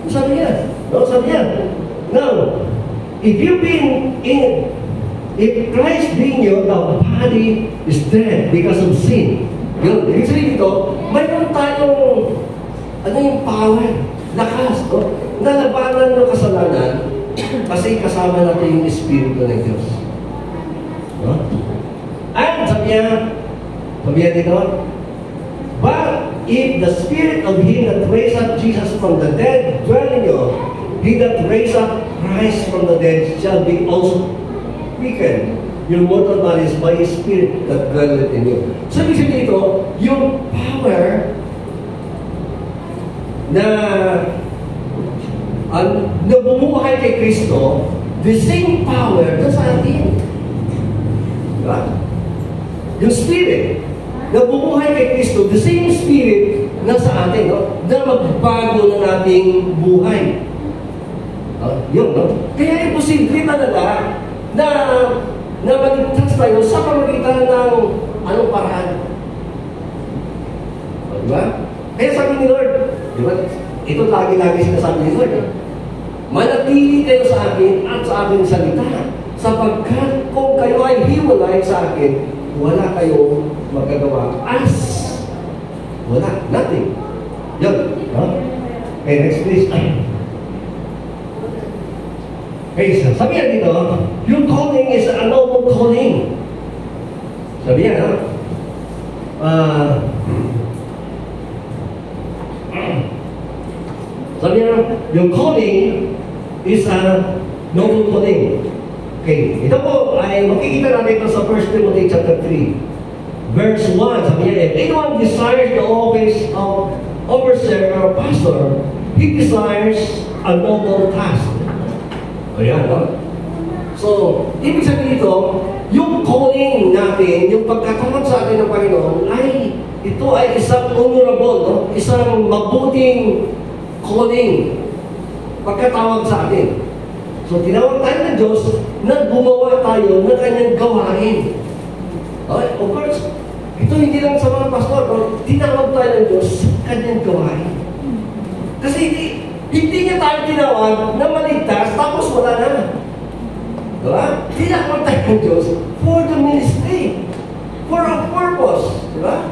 S6: Sabi niya. No? Sabi niya. Now, if Christ being you, the body is dead because of sin. Yun, ibig sabihin dito, mayroon tayong yung power, lakas, no? Nalabanan ng kasalanan kasi kasama natin yung Espiritu ng Diyos. No? At sabi niya dito, but if the Spirit of Him that raised up Jesus from the dead dwell in you, He that raised up Christ from the dead shall be also weakened your mortal bodies by His Spirit that dwelleth in you. So, ibig sabihin dito, yung power na bumuhay kay Kristo, the same power na sa atin. Diba? Yung Spirit na bumuhay kay Kristo, the same Spirit na sa atin, no? Na magbago ng ating buhay. Yun, no? Kaya imposible talaga na maligtas tayo sa pamagitan ng anong paraan. Diba? Kaya sabi ni Lord, diba? Ito lagi-lagi sinasabi ni Lord, manatili kayo sa akin at sa aking salita, sapagkat kung kayo ay hiwalay sa akin, wala kayong magagawa as wala, nothing. Yun. Huh? Okay, next please. Okay, sabi yan dito, yung calling is a noble calling. Sabi yan, sabi yan, yung calling is a noble calling. Okay, ito po ay makikita natin ito sa 1 Timothy chapter 3. Verse 1, sabi niya, if anyone desires the office of overseer or pastor, he desires a noble task. Ayan, no? So, ibig sabihin dito, yung calling natin, yung pagkatawag sa atin ng Panginoon, ay, ito ay isang honorable, no? Isang mabuting calling, pagkatawag sa atin. So, tinawag tayo ng Diyos na gumawa tayo ng kanyang gawain. Okay? Of course, ito hindi lang sa mga pastor, no? Tinawag tayo ng Diyos sa kanyang gawain. Kasi hindi niya tayo tinawag na maligtas, tapos wala na. Diba? Tinawag tayo ng Diyos for the ministry, for a purpose. Diba?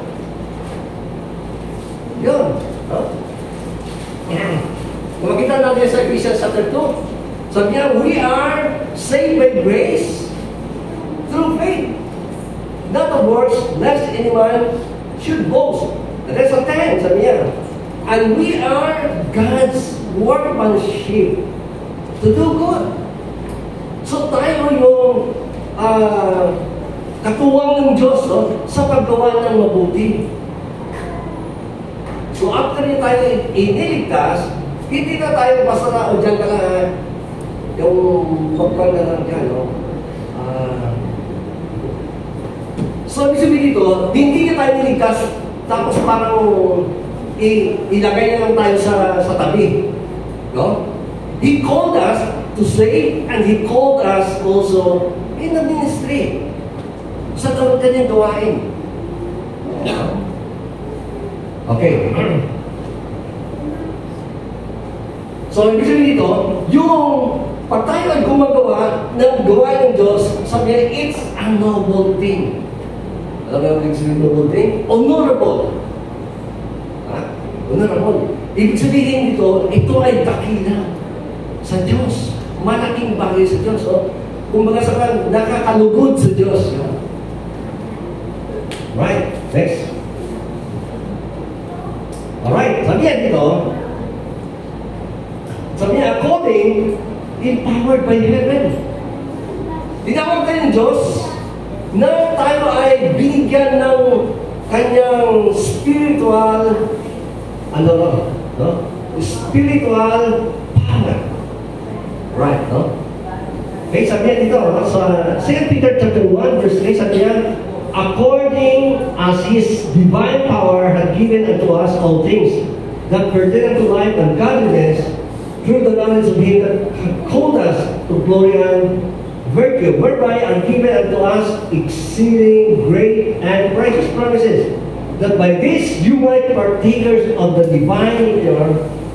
S6: Yun. Huh? Kung makita natin sa Ephesians chapter 2, sabi niya, we are saved by grace through faith. Not of works, lest anyone should boast. And that's a 10, sabi niya. And we are God's workmanship to do good. So tayo yung katuwang ng Diyos, no, sa paggawa ng mabuti. So after niya tayo iniligtas, hindi na tayo basta na o dyan ka lang, yung pagpang na lang dyan, no? So ibig sabihin dito, hindi na tayo niligtas, tapos parang ilagay na lang tayo sa tabi. No? He called us to save, and He called us also in the ministry. Sa kanyang gawain. Okay. So, ibig sabihin dito, yung pag tayo ay gumagawa ng gawain ng Diyos, sabi niya, it's a noble thing. Alam mo yung ibig sabihin noble thing? Honorable. Honorable. Ibig sabihin dito, ito ay dakila sa Diyos. Malaking bagay sa Diyos. Oh. Kung mga sakan, nakakalugod sa Diyos. Yeah? Right. Next. Alright. Sabi yan dito, sabi niya, according, empowered by heaven. Tinawag tayo ng Diyos na tayo ay binigyan ng kanyang spiritual no? Spiritual power. Right, no? Okay, sabi niya dito, no? Sa 2 Peter chapter 1, verse 3, sabi niya, according as His divine power had given unto us all things that pertain unto life and godliness through the knowledge of Him that had called us to glory and virtue, whereby are given unto us exceeding great and precious promises, that by this you might partakers of the divine nature,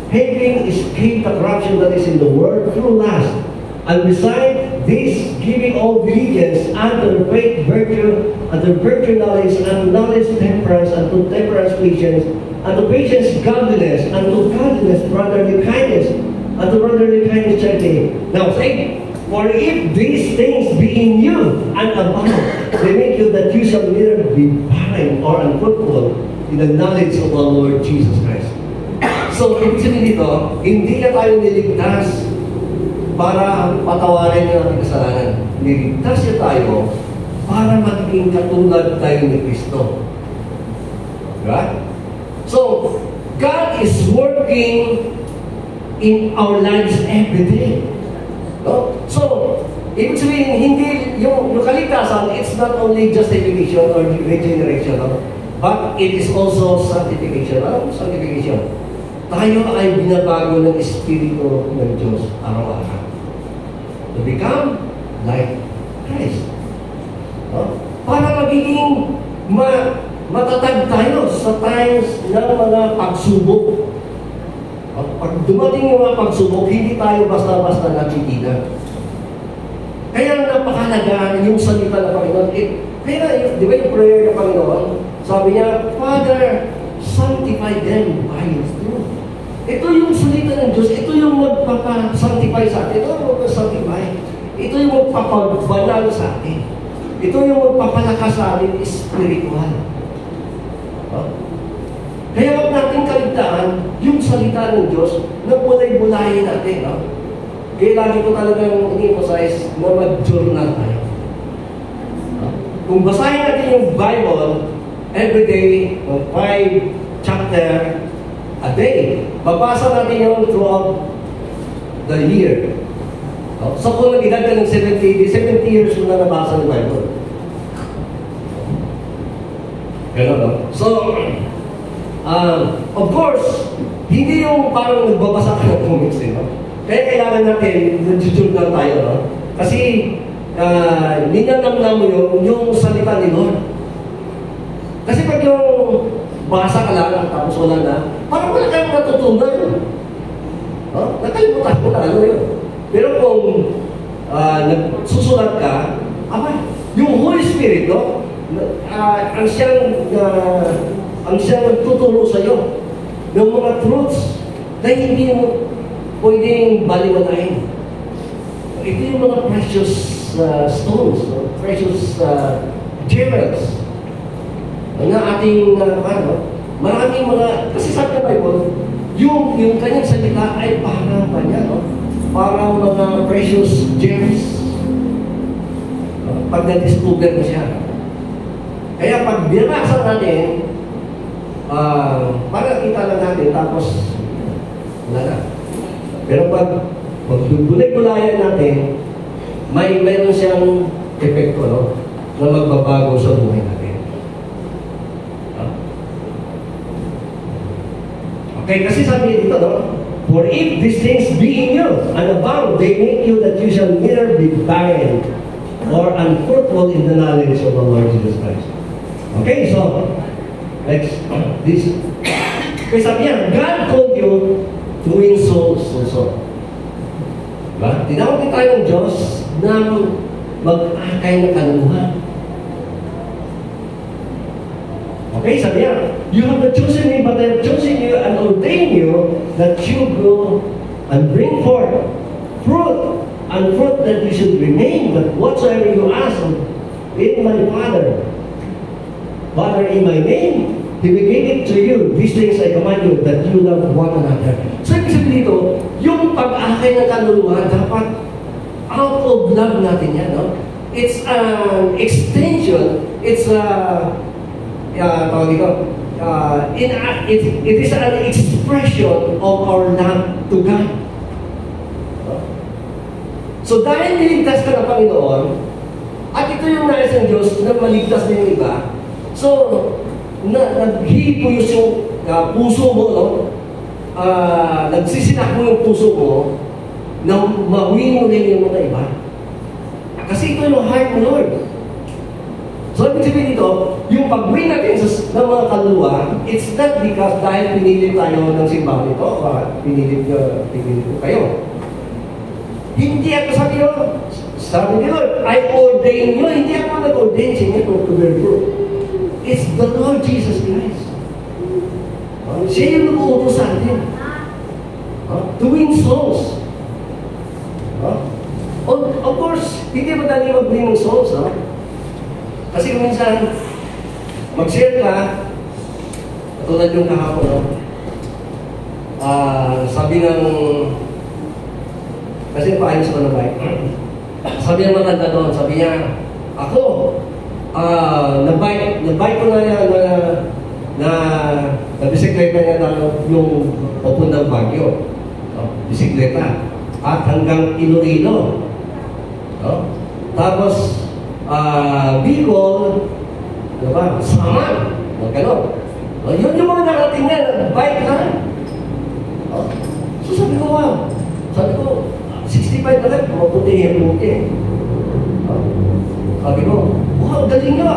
S6: having escaped the corruption that is in the world through lust. And beside this, giving all diligence, unto faith virtue, unto virtue knowledge, and knowledge temperance, unto temperance patience, unto patience godliness, unto godliness brotherly kindness, unto brotherly kindness charity. Now say, for if these things be in you and abound, they make you that you shall neither be barren or unfruitful in the knowledge of our Lord Jesus Christ. So, ibig sabihin dito, hindi na tayo niligtas para patawarin niya ang kasalanan. Niligtas niya tayo para maging katulad tayo ni Kristo. Right? So, God is working in our lives every day. No? So, ibig sabihin, hindi, yung kaligtasan, it's not only justification or regeneration, no? But it is also sanctification. Ano sanctification? Tayo ay binabago ng Espiritu ng Diyos araw-araw. To become like Christ. No? Para magiging matatag tayo sa times ng mga pagsubok. Pag dumating yung mga pagsubok, hindi tayo basta-basta nakikita. Kaya napakalaga yung salita ng Panginoon. Kaya, di ba yung prayer ng Panginoon? Sabi niya, Father, sanctify them by your truth. Ito yung salita ng Diyos. Ito yung magpapasanctify sa atin. Ito yung magpasanctify. Ito yung magpapabanal sa atin. Ito yung magpapalakas sa atin spiritual. Kaya wag natin kaligtaan yung salita ng Diyos na bulay-bulayin natin. Kaya lagi ko talagang in-emphasize na mag-journal tayo. Kung basahin natin yung Bible, every day, 5 chapter a day, babasa natin yun throughout the year. So kung nag-edad ka ng 70 years mo na nabasa ng Bible. Ganun, no? So, of course, hindi yung parang nagbabasa ka ng comics, no? Kaya kailangan natin, nag-journal tayo, no? Kasi, ninanamnam mo yung salita ni Lord. Kasi pag yung basa ka lang, tapos wala na, parang wala kayong natutunan. No? Nakalimutan mo na, ano yun? Pero kung nagsusulat ka, yung Holy Spirit, no? Ang siyang nagtuturo sa iyo ng mga truths na hindi mo pwedeng baliwalain. Ito yung mga precious stones, precious jewels na ating maraming mga, kasi sa Bible, yung kanyang salita ay parang kanya, no? Parang mga precious gems pag na-discover mo siya. Kaya pag binasa natin, para kita lang natin, tapos wala na. Pero pag bulay-bulayan natin, mayroon siyang epekto, no? Na magbabago sa buhay natin. Okay, kasi sabi dito, no? For if these things be in you and abound, they make you that you shall neither be barren or unfruitful in the knowledge of our Lord Jesus Christ. Okay, so next, this. Kaya sabi niya, God called you to win souls also. Diba? Tinawag din tayo ng Diyos na mag-akay na kaluluhan. Okay, sabi niya, you have not chosen me, but I have chosen you and ordained you that you go and bring forth fruit, and fruit that you should remain, that whatsoever you ask in my Father, in my name, He will give it to you. These things I command you, that you love one another. So, ibig sabihin dito, yung pag-akay ng kaluluwa, dapat out of love natin yan, no? It's an extension, it's it is an expression of our love to God. So dahil niligtas ka ng Panginoon, at ito yung nais ng Diyos na maligtas din yung iba, so naghihipos yung puso mo, no? Nagsisinak mo yung puso mo na mawin mo rin yung mga iba. Kasi ito yung heart ni Lord. So, ibig sabihin dito, yung pag-win natin ng mga kaluluwa, it's not because dahil pinilit tayo ng simbahan ito, pinilit ko kayo. Hindi ako sabi ni Lord, I ordain you, hindi ako nag-ordain sa inyo to bear fruit. It's the Lord Jesus Christ. Siya yung nag-uutos sa atin. To win souls. Of course, hindi madali mag-win ng souls. Kasi kung minsan, mag-share ka, katulad yung kahapon, sabi ng, kasi paayos ko na bike, sabi ng matanda doon, sabi niya, ako, na-bike ko na yan, na-bisikleta niya na yung papuntang Baguio, bisikleta, at hanggang Iloilo. Tapos, Bicol, ano ba, Saman, gano'n. Yun yung mga narating niya, bike na. So sabi ko, 65 na lang, maputi yung buti. Sabi ko, wow, galing nyo.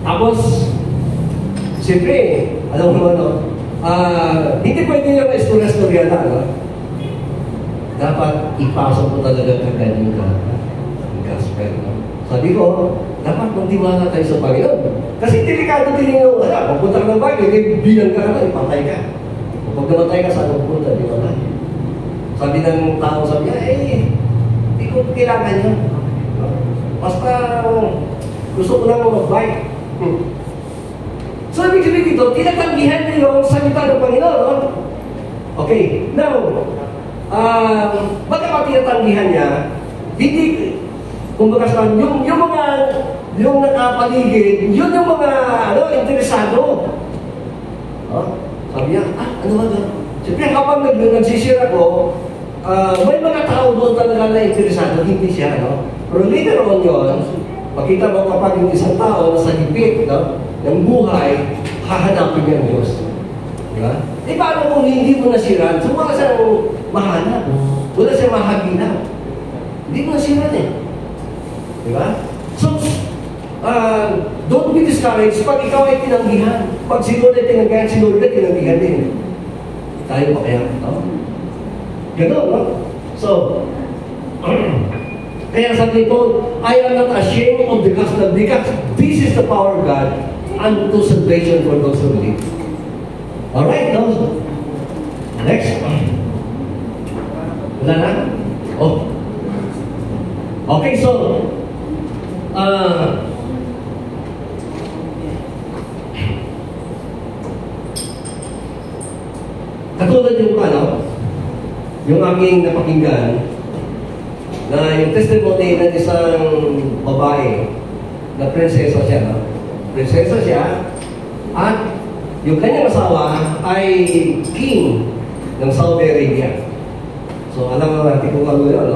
S6: Tapos, siyempre, alam mo naman, hindi pwede yung istorya na, dapat ipasok ko talaga kagad yung gospel. Sabi ko, dapat magtiwala tayo sa Panginoon. Kasi delikado din yung pagpunta ka ng bagay, bilang ka naman, ipatay ka. Pag namatay ka, saan magpunta, di ba? Sabi ng tao, sabi niya, hindi ko kailangan yun. Basta gusto ko lang mag-bike. So, ibig sabihin dito, tinatanggihan niyo yung salita ng Panginoon. Okay, now, baka tinatanggihan niya, hindi, kumbaga sa yung nakapaligid, yun yung mga, interesado. Sabi niya, ano ba doon? Siyempre, kapag nagsishare ako, may mga tao doon talaga na interesado, hindi siya, Pero later on yun, makita mo kapag yung isang tao na sa hipit, ng buhay, hahanapin niya ang Diyos. Diba? Paano kung hindi mo nasiran? So, wala siyang mahanap. Wala siyang mahaginap. Hindi mo nasiran Diba? So, don't be discouraged pag ikaw ay tinanggihan. Pag si Lord ay tinanggihan, si Lord ay tinanggihan din. Tayo pa kaya? Ganun, So, kaya sabi ko, I am not ashamed of the gospel because this is the power of God unto salvation for those who believe. Alright, next. Wala na? Okay, so, katulad yung aming napakinggan na yung testimony ng isang babae na prinsesa siya, prinsesa siya, at yung kanyang asawa ay king ng Saudi Arabia. So, alam mo natin kung ano yun,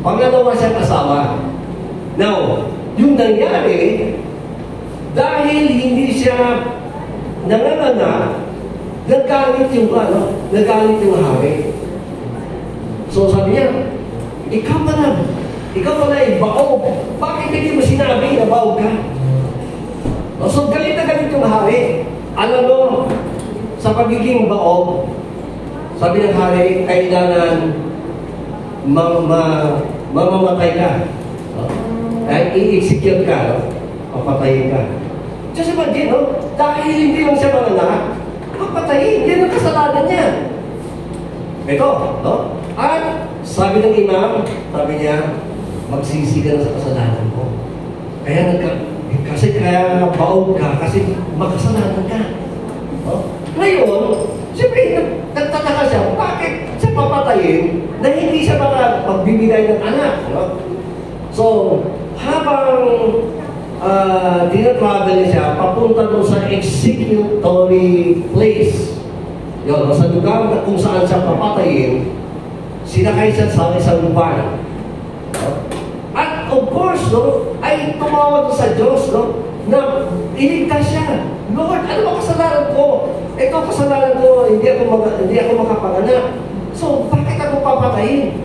S6: pangalawa siyang asawa. Now, yung nangyari, dahil hindi siya nanganak, nagalit yung hari. So sabi niya, ikaw pala ay baog. Bakit hindi mo sinabi na baog ka? So galit na galit yung hari. Alam mo, sa pagiging baog, sabi ng hari, kailangan mamamatay ka. I-execute ka, papatayin ka. Just imagine, dahil hindi lang siya manganak, papatayin, yan ang kasalanan niya. Ito, At sabi ng imam, sabi niya, magsisi ka na sa kasalanan mo. Kasi baog ka, kasi makasalanan ka. Ngayon, siyempre, nagtataka siya, bakit siya papatayin na hindi siya magbibigay ng anak? So, habang dinatravel siya, papunta doon sa executory place. Yun, sa lugar na kung saan siya papatayin, sinakay siya sa isang van. At of course, ay tumawag sa Diyos, na iligtas siya. Lord, ano ba kasalanan ko? Ito kasalanan ko, hindi ako makapanganak. So, bakit ako papatayin?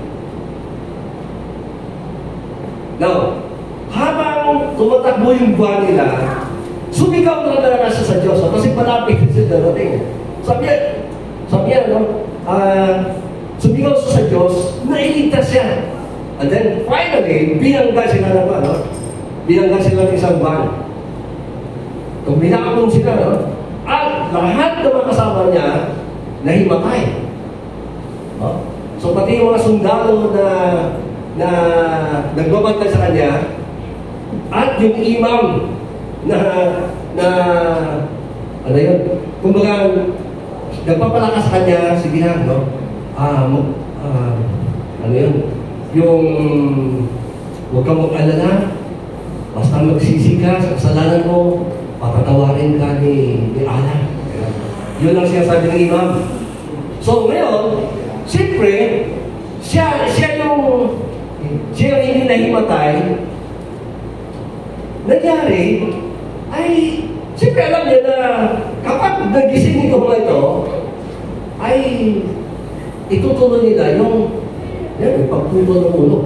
S6: Now, habang tumatakbo yung buwan nila, sumigaw na talaga siya sa Diyos. Kasi malapit siya darating. Sabi niya, no? Sumigaw siya sa Diyos, nailigtas siya. And then, finally, binangga sila naman, no? Binangga sila ng isang van. Kung binakapon sila, no? At lahat ng mga kasama niya, nahimatay. No? So, pati yung mga sundalo na nagbabantay sa kanya, at yung imam na ano yun, kumbaga, nagpapalakas sa kanya, sige lang, no? Ano yun, yung huwag kang mag-alala, basta magsisi ka sa kasalanan mo, papatawarin ka ni Allah. Yun lang sinasabi ng imam. So ngayon, siyempre, siya yung hindi nahimatay. Nangyari, ay, siyempre alam niya na kapag nagising ito mga ito, ay itutuloy nila yung pagpulo ng ulo.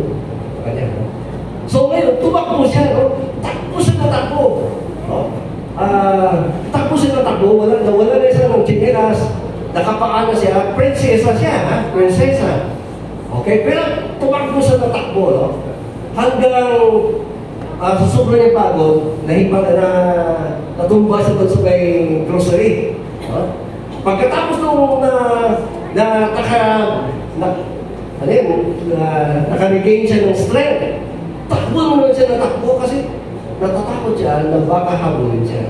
S6: So ngayon, tumakbo siya, no? Takbo siya na takbo. No? Takbo siya na takbo, wala na siya ng chinelas, nakapaan na siya, prinsesa siya, ha? Prinsesa. Okay, pero tumakbo siya na takbo, no? Hanggang sa sobrang niya pagod, natumba siya doon sa may grocery. No? Pagkatapos nung naka-regain siya ng strength, takbo naman siya na takbo kasi natatakot siya na baka habulin siya.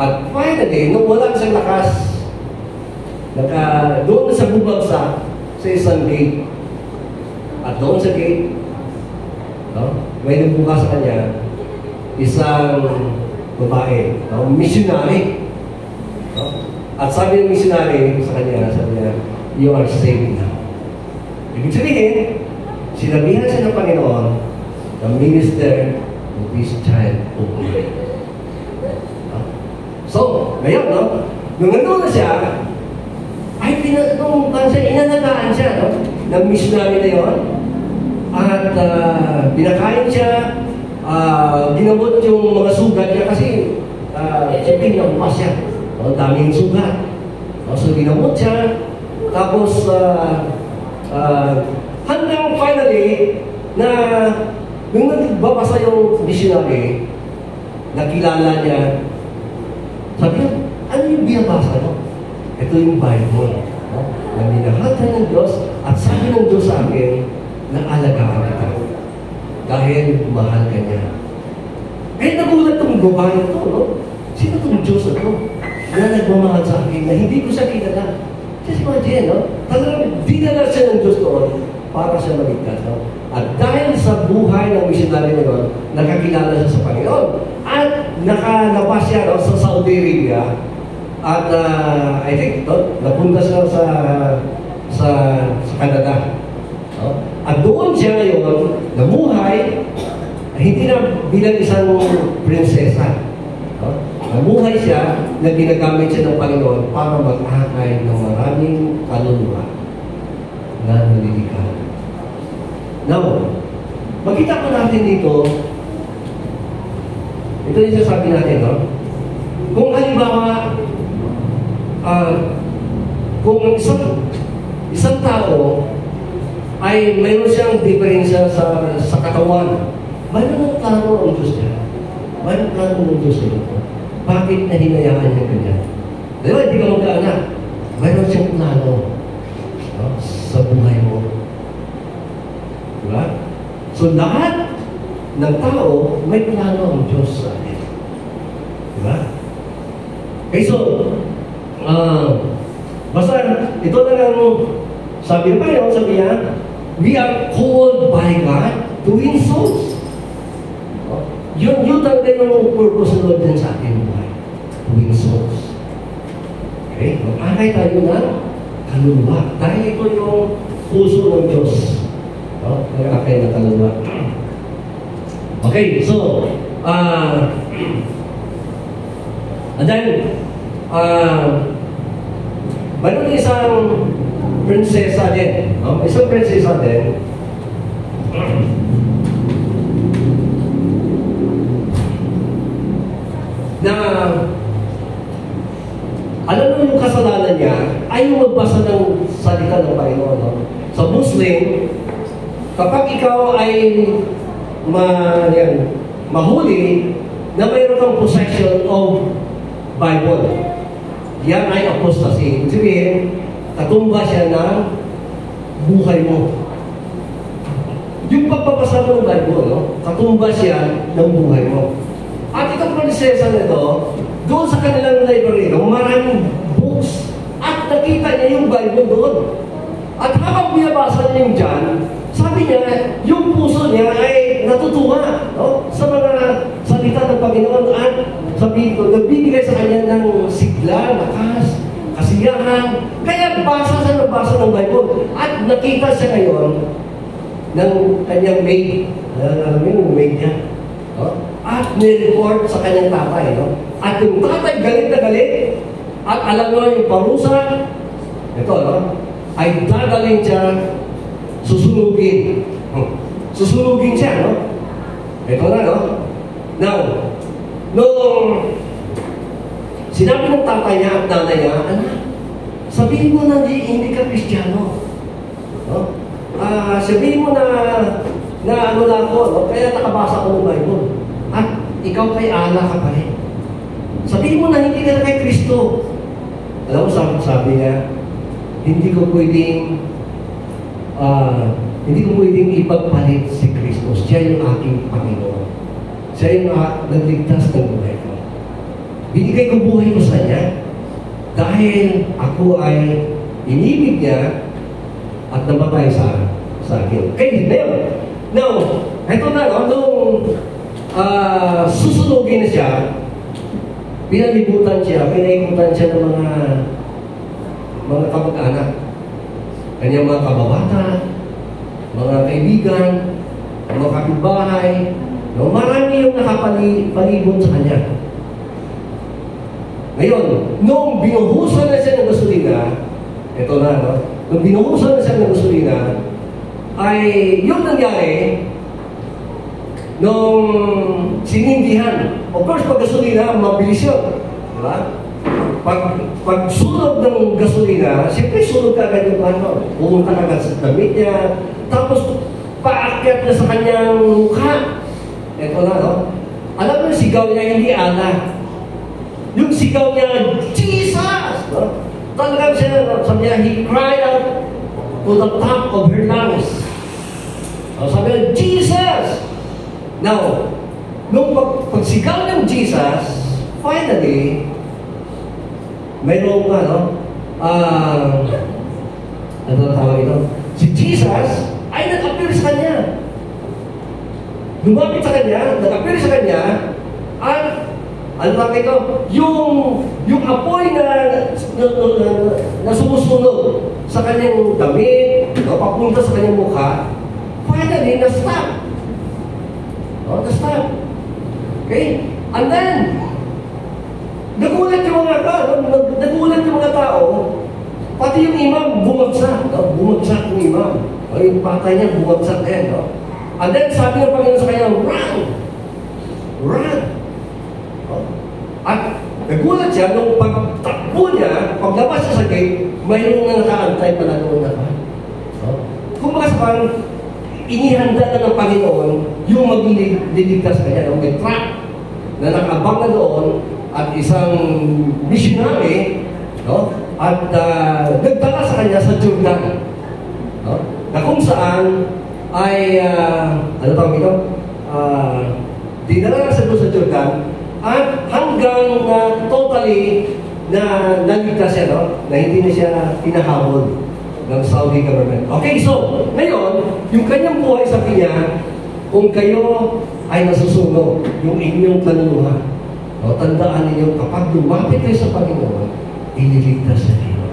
S6: At finally, nung walang siyang lakas, doon sa bubagsak sa isang gate. At doon sa gate, no, may nagbuka sa kanya isang babae, no, missionary. No? At sabi ng missionary sa kanya, you are saved now. Ibig sabihin, sinabihan siya ng Panginoon, the minister of this child obeyed. So, ngayon, no? Nung nandun na siya, ay inalagaan siya, no? Ng missionary na yun. At pinakain siya, ginabot yung mga sugat niya kasi siyempre nakupas siya. No? Daming sugat. No? So, ginabot siya. Tapos, hanggang finally, na nung nagbabasa yung missionary, nakilala niya, sabi niya, ano yung binabasa mo? Ito yung Bible. No? Na minahal tayo ng Diyos at sabi ng Diyos sa akin na alagaan kita. Dahil mahal ka niya. Eh, nagulat itong babae ito, no? Sino itong Diyos ito? Na nagmamahal sa akin na hindi ko siya kilala. Just imagine, no? Talagang dinala siya ng Diyos doon para siya maligtas, no? At dahil sa buhay ng missionary na yun, nakakilala siya sa Panginoon. At nakalabas siya, no, sa Saudi Arabia. At I think, no, napunta siya sa Canada. No? At doon siya ngayon, namuhay, hindi na bilang isang prinsesa. No? Namuhay siya na ginagamit siya ng Panginoon para mag-akay ng maraming kaluluwa na naliligaw. Now, makita po natin dito, ito yung sasabi natin, no? Kung halimbawa, kung isang tao ay mayroon siyang diferensya sa katawan, mayroon ang plano ng Diyos niya. Mayroon ang plano ng Diyos niya. Bakit nahinayaan niya ganyan? Di ba, hindi ka mag-aanak. Mayroon siyang plano, no, sa buhay mo. Diba? So, lahat ng tao, may plano ang Diyos sa atin. Diba? Okay, so, basta, ito na lang, sabi niya, we are called by God to win souls. Yun talaga yung purpose ng Lord din sa atin buhay. To win souls. Okay? Mag-akay tayo ng kaluluwa. Dahil ito yung puso ng Diyos. Mag-akay ng kaluluwa. Okay, so, and then, mayroon isang prinsesa din. Isang prinsesa din. na alam mo yung kasalanan niya ay yung magbasa ng salita ng Panginoon. No? Sa Muslim, kapag ikaw ay mahuli na mayroon kang possession of Bible, yan ay apostasy. Ibig sabihin, katumba siya ng buhay mo. Yung pagbabasa mo ng Bible, no? Katumba siya ng buhay mo. At itong prinsesa nito, doon sa kanilang library, maraming books, at nakita niya yung Bible doon. At habang binabasa niya yung dyan, sabi niya, yung puso niya ay natutuwa, no? Sa mga salita ng Panginoon at sabi ko, nagbibigay sa kanya ng sigla, lakas, kasiyahan. Kaya basa sa nabasa ng Bible. At nakita siya ngayon ng kanyang maid. Alam mo yung maid niya. No? At nireport sa kanyang tatay. No? At yung tatay galit na galit. At alam mo yung parusa, ito, no? Ay dadalhin siya, susunugin. Susunugin siya, no? Ito na, no? Now, nung sinabi ng tatay niya at nanay niya, anak, sabihin mo na hindi ka Kristiyano. No? Sabihin mo na ano lang ako, no? Kaya nakabasa ko ng Bible. At ikaw kay Allah ka pa rin. Sabihin mo na hindi ka na kay Kristo. Alam mo, sabi niya, hindi ko pwedeng ipagpalit si Kristo. Siya yung aking Panginoon. Siya yung nagligtas ng buhay ko. Binigay ko buhay ko sa Kanya dahil ako ay inibig niya at namatay sa akin. Kaya hindi yun. Now, ito na, no? Nung susunugin na siya, pinalibutan siya, pinaikutan siya ng mga kamag-anak. Kanyang mga kababata, mga kaibigan, mga kapitbahay, no? Marami yung nakapalibot sa kanya. Ngayon, nung binuhusan na siya ng gasolina, ito na, no? Nung binuhusan na siya ng gasolina, ay yung nangyari, nung sinindihan. Of course, pag gasolina, mabilis yun. Diba? Pag sunog ng gasolina, siyempre sunog ka agad yung ano. Pumunta ka agad sa damit niya. Tapos, paakyat na sa kanyang mukha. Ito na, no? Alam mo yung sigaw niya, hindi Allah. Yung sigaw niya, Jesus! No? Talagang siya, sabi niya, he cried out to the top of her lungs. Sabi niya, Jesus! Now, nung pagsigaw ng Jesus, finally, mayroong ano tawag ito? Si Jesus ay nag-appear sa kanya. Lumapit sa kanya, nag-appear sa kanya, at ano tawag ito? Yung apoy na sumusunod sa kanyang damit, papunta sa kanyang mukha, finally, na-stop. Na-stop. Okay? And then, nagulat yung mga tao, pati yung imam bumagsak. Bumagsak yung imam. Yung patay niya bumagsak din. And then, sabi ng Panginoon sa kanya, run! Run! At nagulat siya, nung pagtakbo niya, paglabas siya sa gate, mayroong na nakaantay pala noon na pa. Kung baka sa parang, inihanda na ng Panginoon yung magliligtas kanya. May truck na nakabang na doon at isang missionary, no? At nagdala sa kanya sa Jordan, no? Na kung saan ay ano tawag ito? Dinala sa doon sa Jordan at hanggang totally na naligtas siya, no? Na hindi na siya pinahabol ng Saudi government. Okay, so, ngayon, yung kanyang buhay, sabi niya, kung kayo ay nasusunog, yung inyong kaluluwa, no, tandaan ninyo, kapag lumapit kayo sa Panginoon, iniligtas na kayo.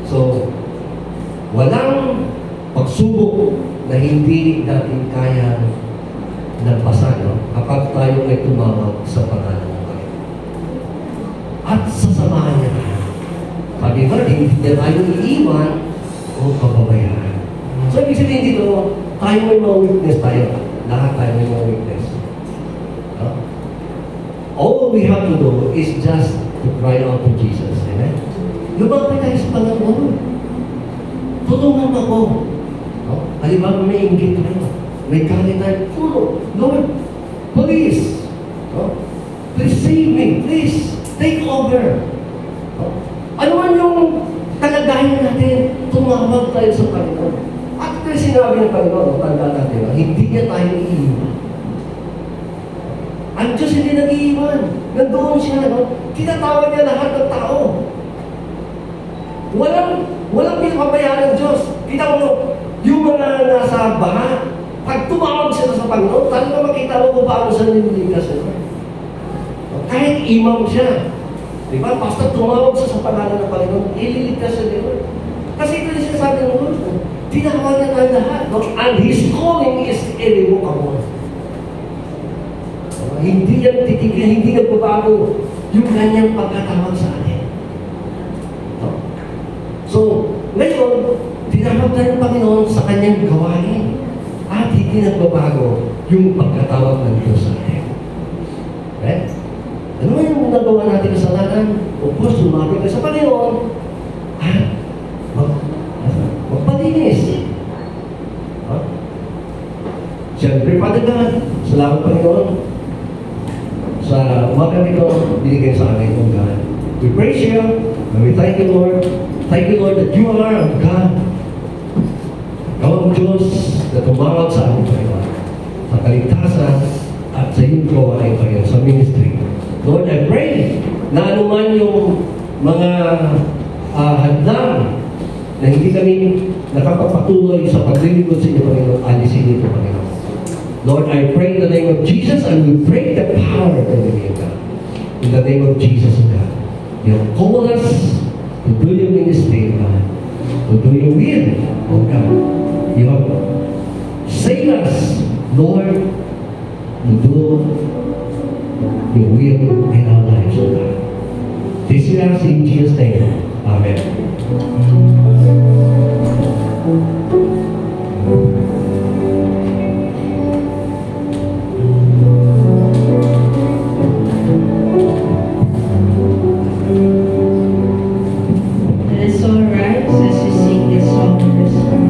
S6: So, walang pagsubok na hindi natin kaya nagpasan, no, kapag tayo ay tumawag sa pangalan ng Panginoon. At sasamahan niya tayo. Sabi ba, hindi niya tayo iiwan o pababayaan. So, ibig sabihin dito, tayo may mga weakness tayo. Lahat tayo may mga weakness. No? all we have to do is just to cry out to Jesus. Amen? Lumapit tayo sa Panginoon. Tulungan ako. No? Halimbawa may inggit tayo. May galit tayo. Tulong. Lord, please. No? Please save me. Please take over. No? Ano man yung kalagayan natin, tumawag tayo sa Panginoon. At ito yung sinabi ng Panginoon, tanda natin, hindi niya tayo iiwan. Ang Diyos hindi nag-iiwan. Nandoon siya, no? Tinatawag niya lahat ng tao. Walang pinapabayaan ng Diyos. Kita mo, yung mga nasa baha, pag tumawag sila sa Panginoon, talaga makita mo kung paano sila nililigtas sila. Kahit imam siya, di ba? Basta tumawag siya sa pangalan ng Panginoon, ililigtas sila. Kasi ito yung sinasabi ng Lord, tinawag niya tayo lahat. No? And His calling is irrevocable. Hindi yan titigil, hindi nagbabago yung kanyang pagkatawag sa atin. So, ngayon, tinawag tayo ng Panginoon sa kanyang gawain at hindi nagbabago yung pagkatawag ng Diyos sa atin. Okay? Ano yung nagawa natin kasalanan? Of course, lumapit ka sa Panginoon at magpalinis. Siyempre, Father God, salamat Panginoon sa umaga nito, binigay sa amin kong God. We praise you, and we thank you, Lord. Thank you, Lord, that you are a God. Ikaw ang Diyos na tumawag sa amin, Panginoon, sa kaligtasan at sa iyong gawain, Panginoon, sa ministry. Lord, I pray na anuman yung mga hadlang na hindi kami nakapagpatuloy sa paglilingkod sa inyo, Panginoon, alisin dito, Panginoon. Lord, I pray in the name of Jesus, and we pray the power of the living God. In the name of Jesus, God. You have called us to do your ministry, God. To do your will, oh God. You have saved us, Lord, to do your will in our lives, oh God. This is us in Jesus' name. Amen.
S1: Let us all rise as we sing this song in this song.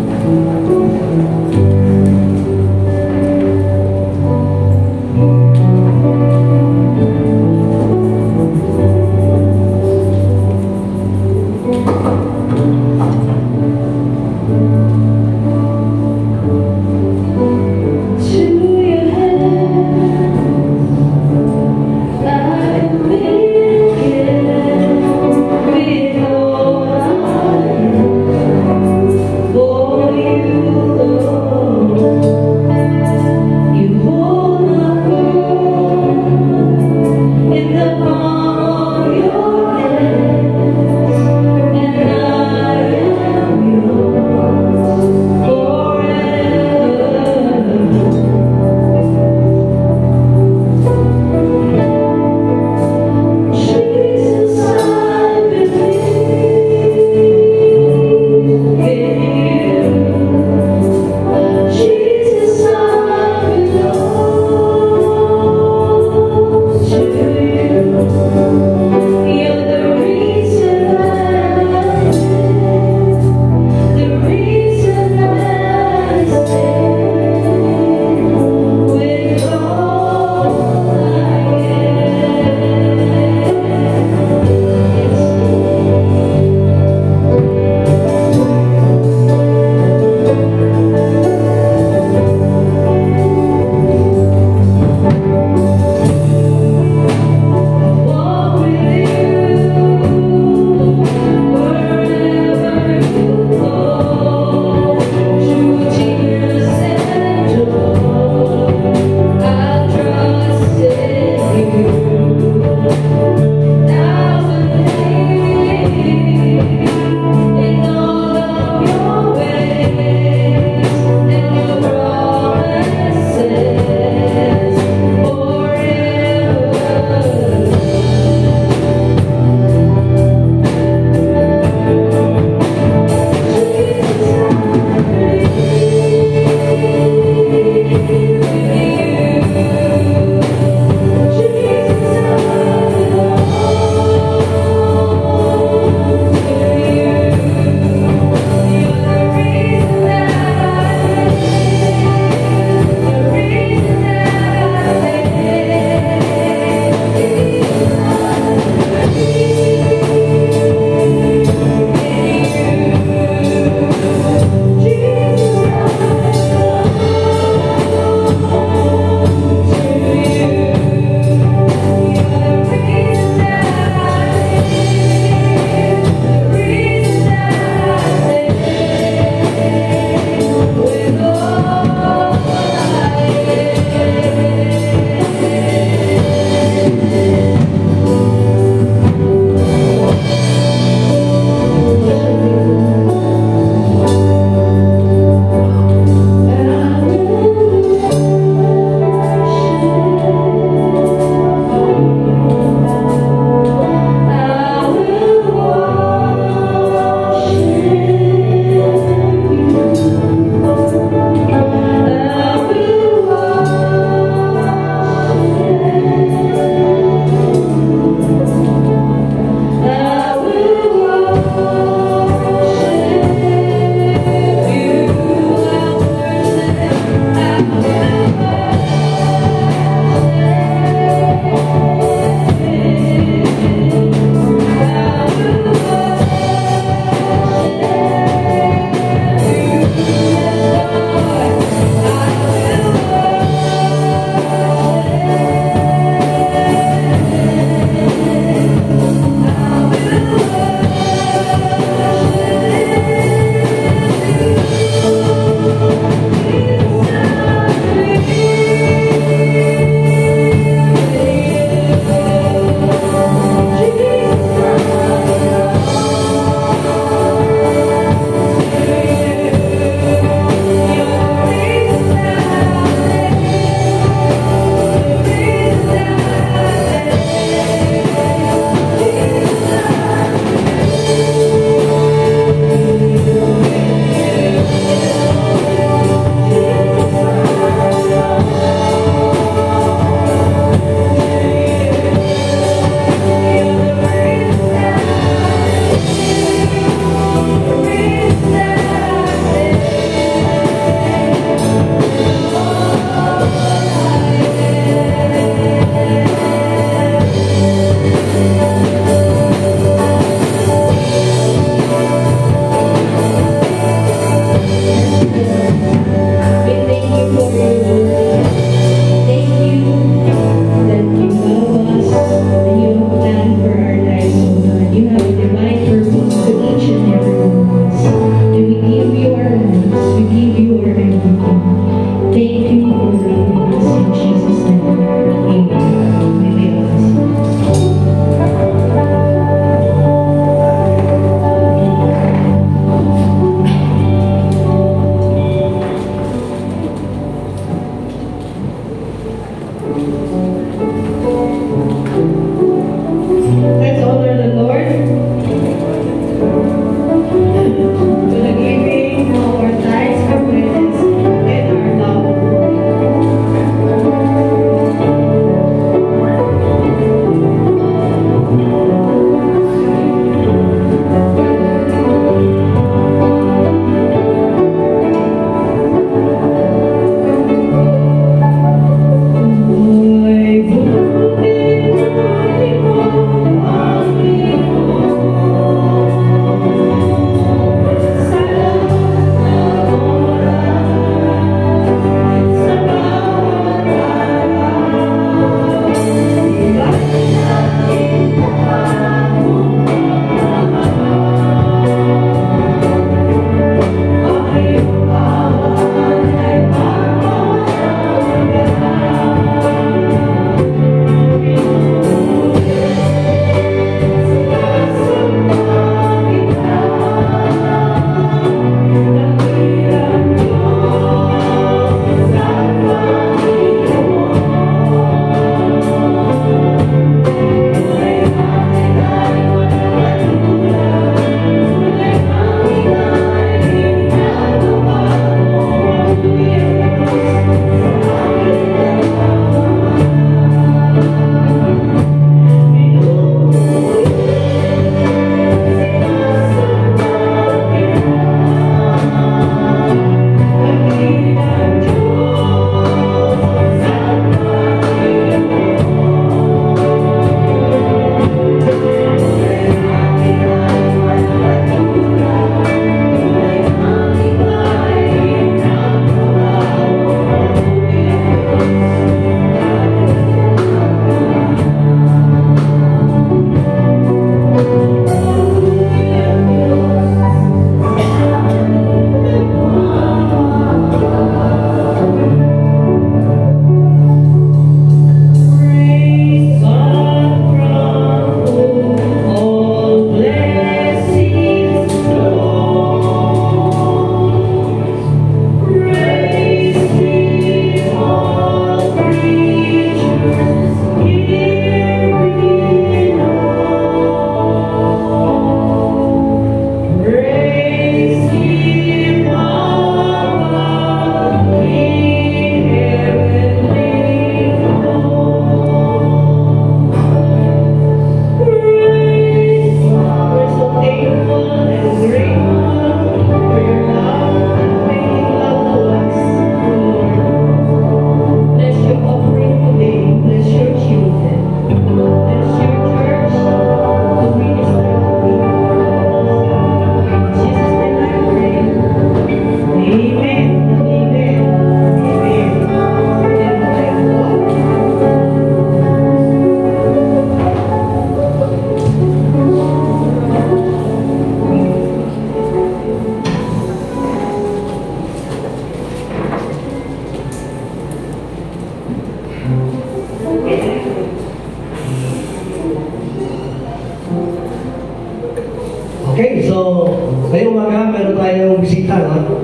S6: Okay, so ngayong umaga meron tayong bisita, no?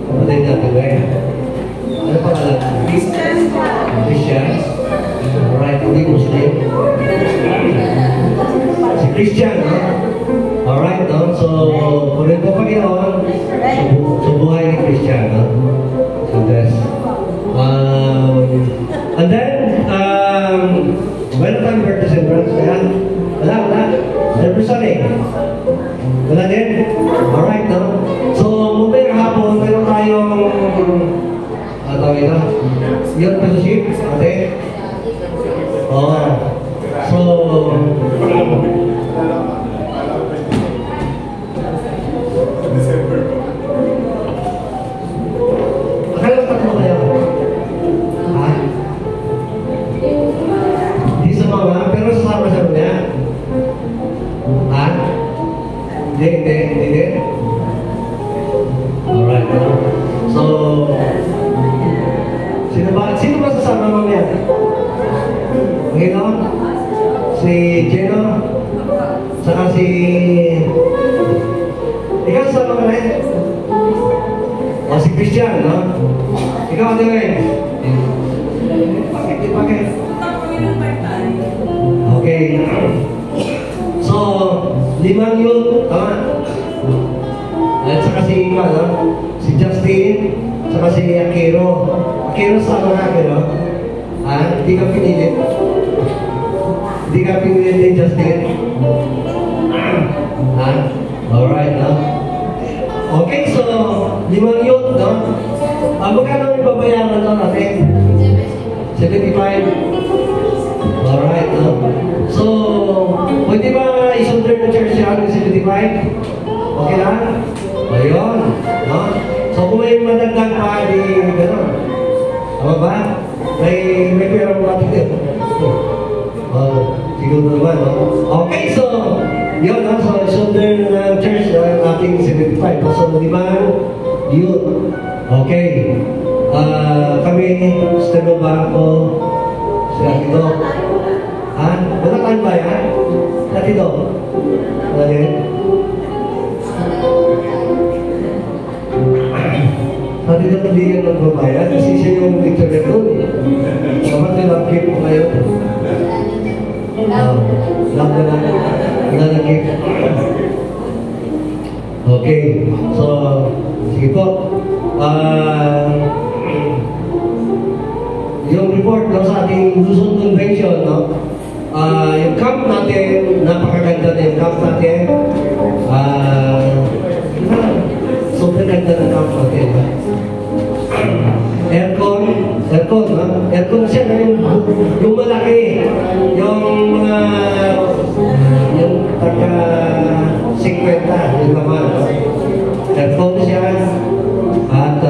S6: Ano din natin ba? Ano pa alam? Christian. Alright, hindi Muslim. Si Christian, no? Alright, no? So, kunin ko Panginoon sa buhay ni Christian, no? So, that's... and then, meron tayong birthday celebrants, kaya? Wala. Representing. Wala din? Alright, no? So, mabaya hapon, meron tayong youth fellowship, ate? Oo. So,
S3: December po.
S6: akala tatlo kayo? Ha? Hindi sumama, pero sasama sa niya? Ha? Hindi. Alright, no? So, sino ba sasama mamaya? Panginoon? Si Gino? Saka si... Ikaw sasama ka rin? O si Christian, no? Ikaw, ano rin? Bakit? Okay. So, 5 yun, tama? At saka si Ima, no? Si Justin, saka si Akiro. Akiro, sama ka, Akiro? Ha? Hindi ka pinilit? Hindi ka pinilit ni Justin? Ha? Alright, no? Okay, so, 5 yun, no? Magkano yung babayaran na natin? 75? Alright, no? So, pwede ba isunod ng church yan ng 75? Okay lang? Ayun, no? So, kung may madagdag pa, di gano'n. Tama ba? May pera mo natin din. Siguro naman, no? Okay, so, yun, no? So, isunod ng church ng ating 75. So, 5 yun. Okay. Kami, Steno Banco, sila dito. Ha? Wala tayong bayan? Sila dito. Wala din? Sabi na hindi yan nagbabayad kasi siya yung Victoria doon. Dapat nilagkip ko kayo. Nilagkip. Okay. So, sige po. Yung report no, sa ating Luzon Convention, no? Yung camp natin, napakaganda na yung camp natin. Sobrang ganda ng camp natin. Aircon, no? Aircon siya na yung malaki. Yung taga 50, yung naman. Aircon siya. At,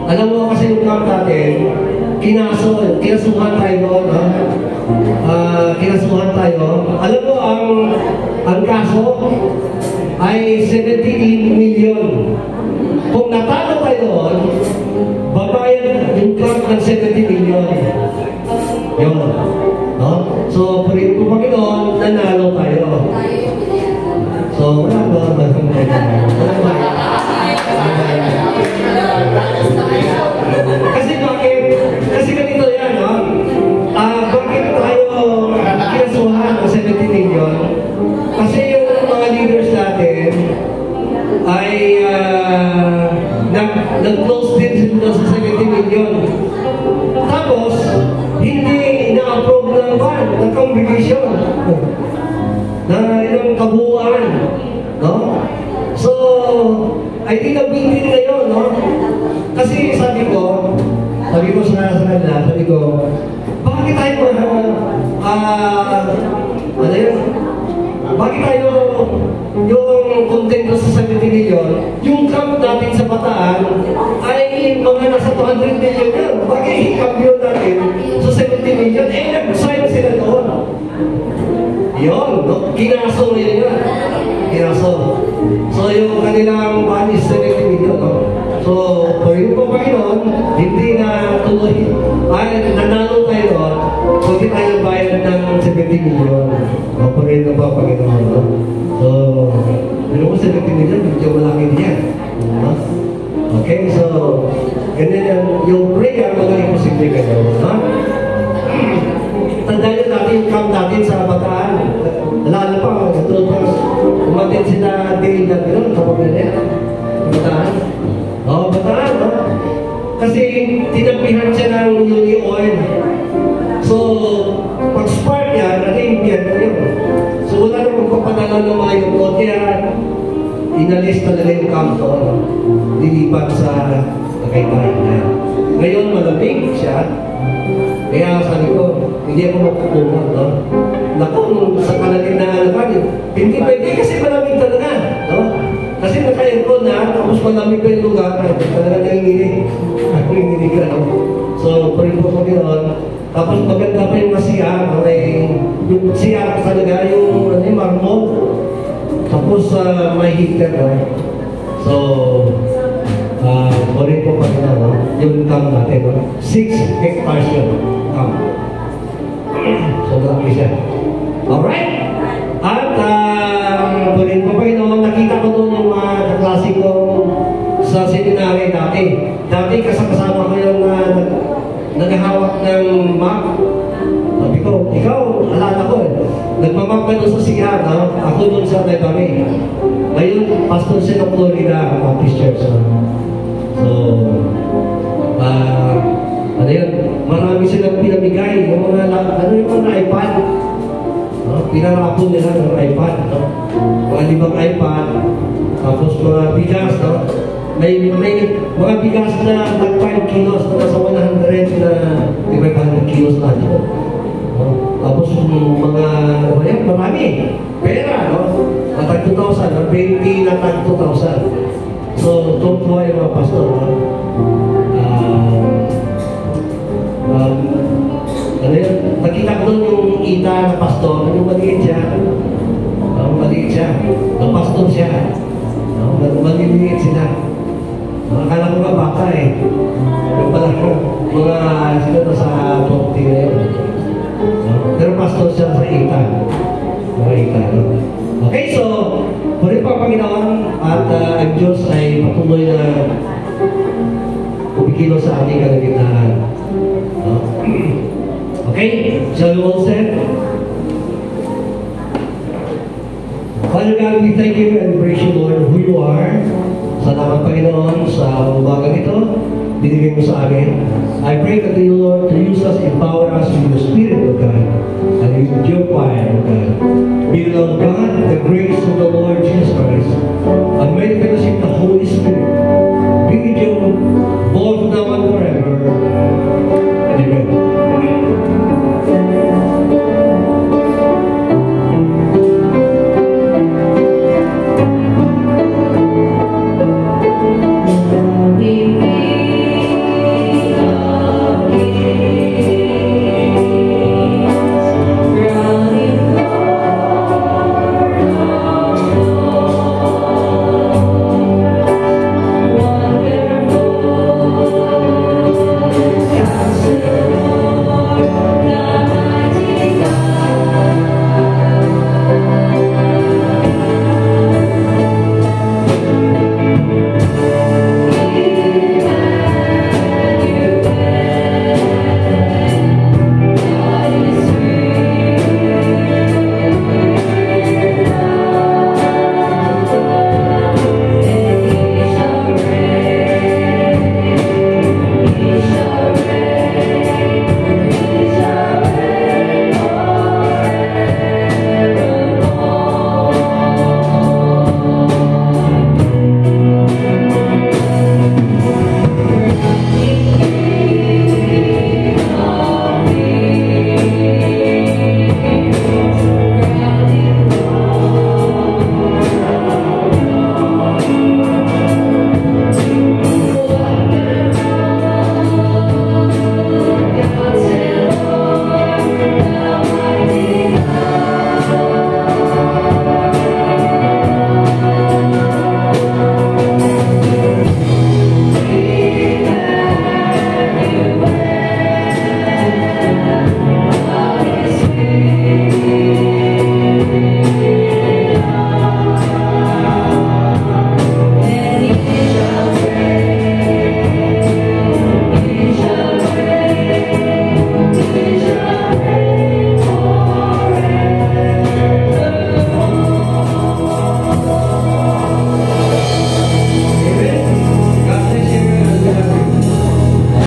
S6: alam mo kasi yung camp natin, kinasuhan tayo noon, no? Kinasuhan tayo. Alam mo, ang kaso ay 78 million. Kung natalo tayo doon, babayad yung camp ng 70 million. Yun. No? So, purihin ko Panginoon, nanalo tayo. So, wala ba? Kasi bakit? Kasi ganito yan, no? Bakit tayo kinasuhan ng 70 million? Kasi yung mga leaders natin ay nag-close din sila sa 70 million. Tapos, hindi na-approve ng congregation na ilang kabuuan, no? So, I think nabitin ngayon, no? Kasi sabi ko sa kanila, sabi ko, bakit tayo bakit tayo yung contento sa 70 million, yung camp natin sa Bataan ay mga nasa 200 million yun. Bakit i-campion natin sa 70 million? Nag-sign sila doon. Yun, no? Kinaso nila yun. Kinaso. So, yung kanilang ban is 70 million, no? So, for yung Panginoon, hindi na tuloy, ay nanalo tayo doon, huwag tayo bayad ng 70 million. Operate na pa, Panginoon. No? So, ano ko 70 million, medyo malaki niya. No? Okay, so, ganyan yan. Yung prayer, mga imposible kayo. No? Tandaan natin yung camp natin sa Bataan. Lalo pa, umatin sila Dale na gano'n, kapag ganyan. Bataan. Oo, Bataan, no? Kasi tinampihan siya ng UV oil. So, pag-spark yan, ano yung biyerno yun? So, wala na magpapadala ng mga yung kaya inalis talaga yung camp doon. Dilipat sa Tagaytay na. Ngayon, malamig siya. Kaya sabi ko, hindi ako makukuha, no? Naku, sa kalaginahan naman, hindi pwede kasi malamig talaga, no? Kasi naka-aircon na, tapos malamig pa yung lugar, talaga nanginginig. Nanginginig ka, no? So, pwede po Panginoon. Tapos maganda pa yung masiya, yung siya talaga, yung marmol. Tapos may heater, no? So, pwede po Panginoon, no? Yung camp natin, no? 6 hectares yun, camp. So, malaki siya. Alright? At, pwede po Panginoon, nakita ko doon yung mga kaklase ko sa seminary dati. Dati kasama ko yung naghahawak ng map. Sabi ko, ikaw, alala ko eh. Nagmamap ka doon sa siya, no? Ako doon sa library. Ngayon, pastor siya ng Florida, Baptist Church. So, ano yun? Marami silang pinamigay. Yung mga, ano yung mga iPad? No? Pinarapon nila ng iPad. No? Mga 5 iPad. Tapos mga bigas, no? May mga bigas na 5 kilos na nasa 100 na 500 kilos na ito. No? Tapos mga, ano yan, marami. Pera, no? Natag 2,000, no? 20 na tag 2,000. So, tuwa yung mga pastor, no? Ano yun? Nakita ko doon yung ita na pastor, yung maliit siya. Maliit siya. Ang pastor siya. Maliliit sila. Akala ko nga bata eh. Yung pala mga sila na sa property na yun. Pero pastor siya sa ita. Mga ita. Okay, so, puri pa Panginoon at ang Diyos ay patuloy na kumikilo sa aming kalagitnaan. Okay, shall we all say? Father God, we thank you and praise you, Lord, who you are. Salamat, Panginoon, sa umagang ito, binigay mo sa amin. I pray that you, Lord, to use us, empower us with your Spirit, O God, and with your fire, O God. Be, Lord God, the grace of the Lord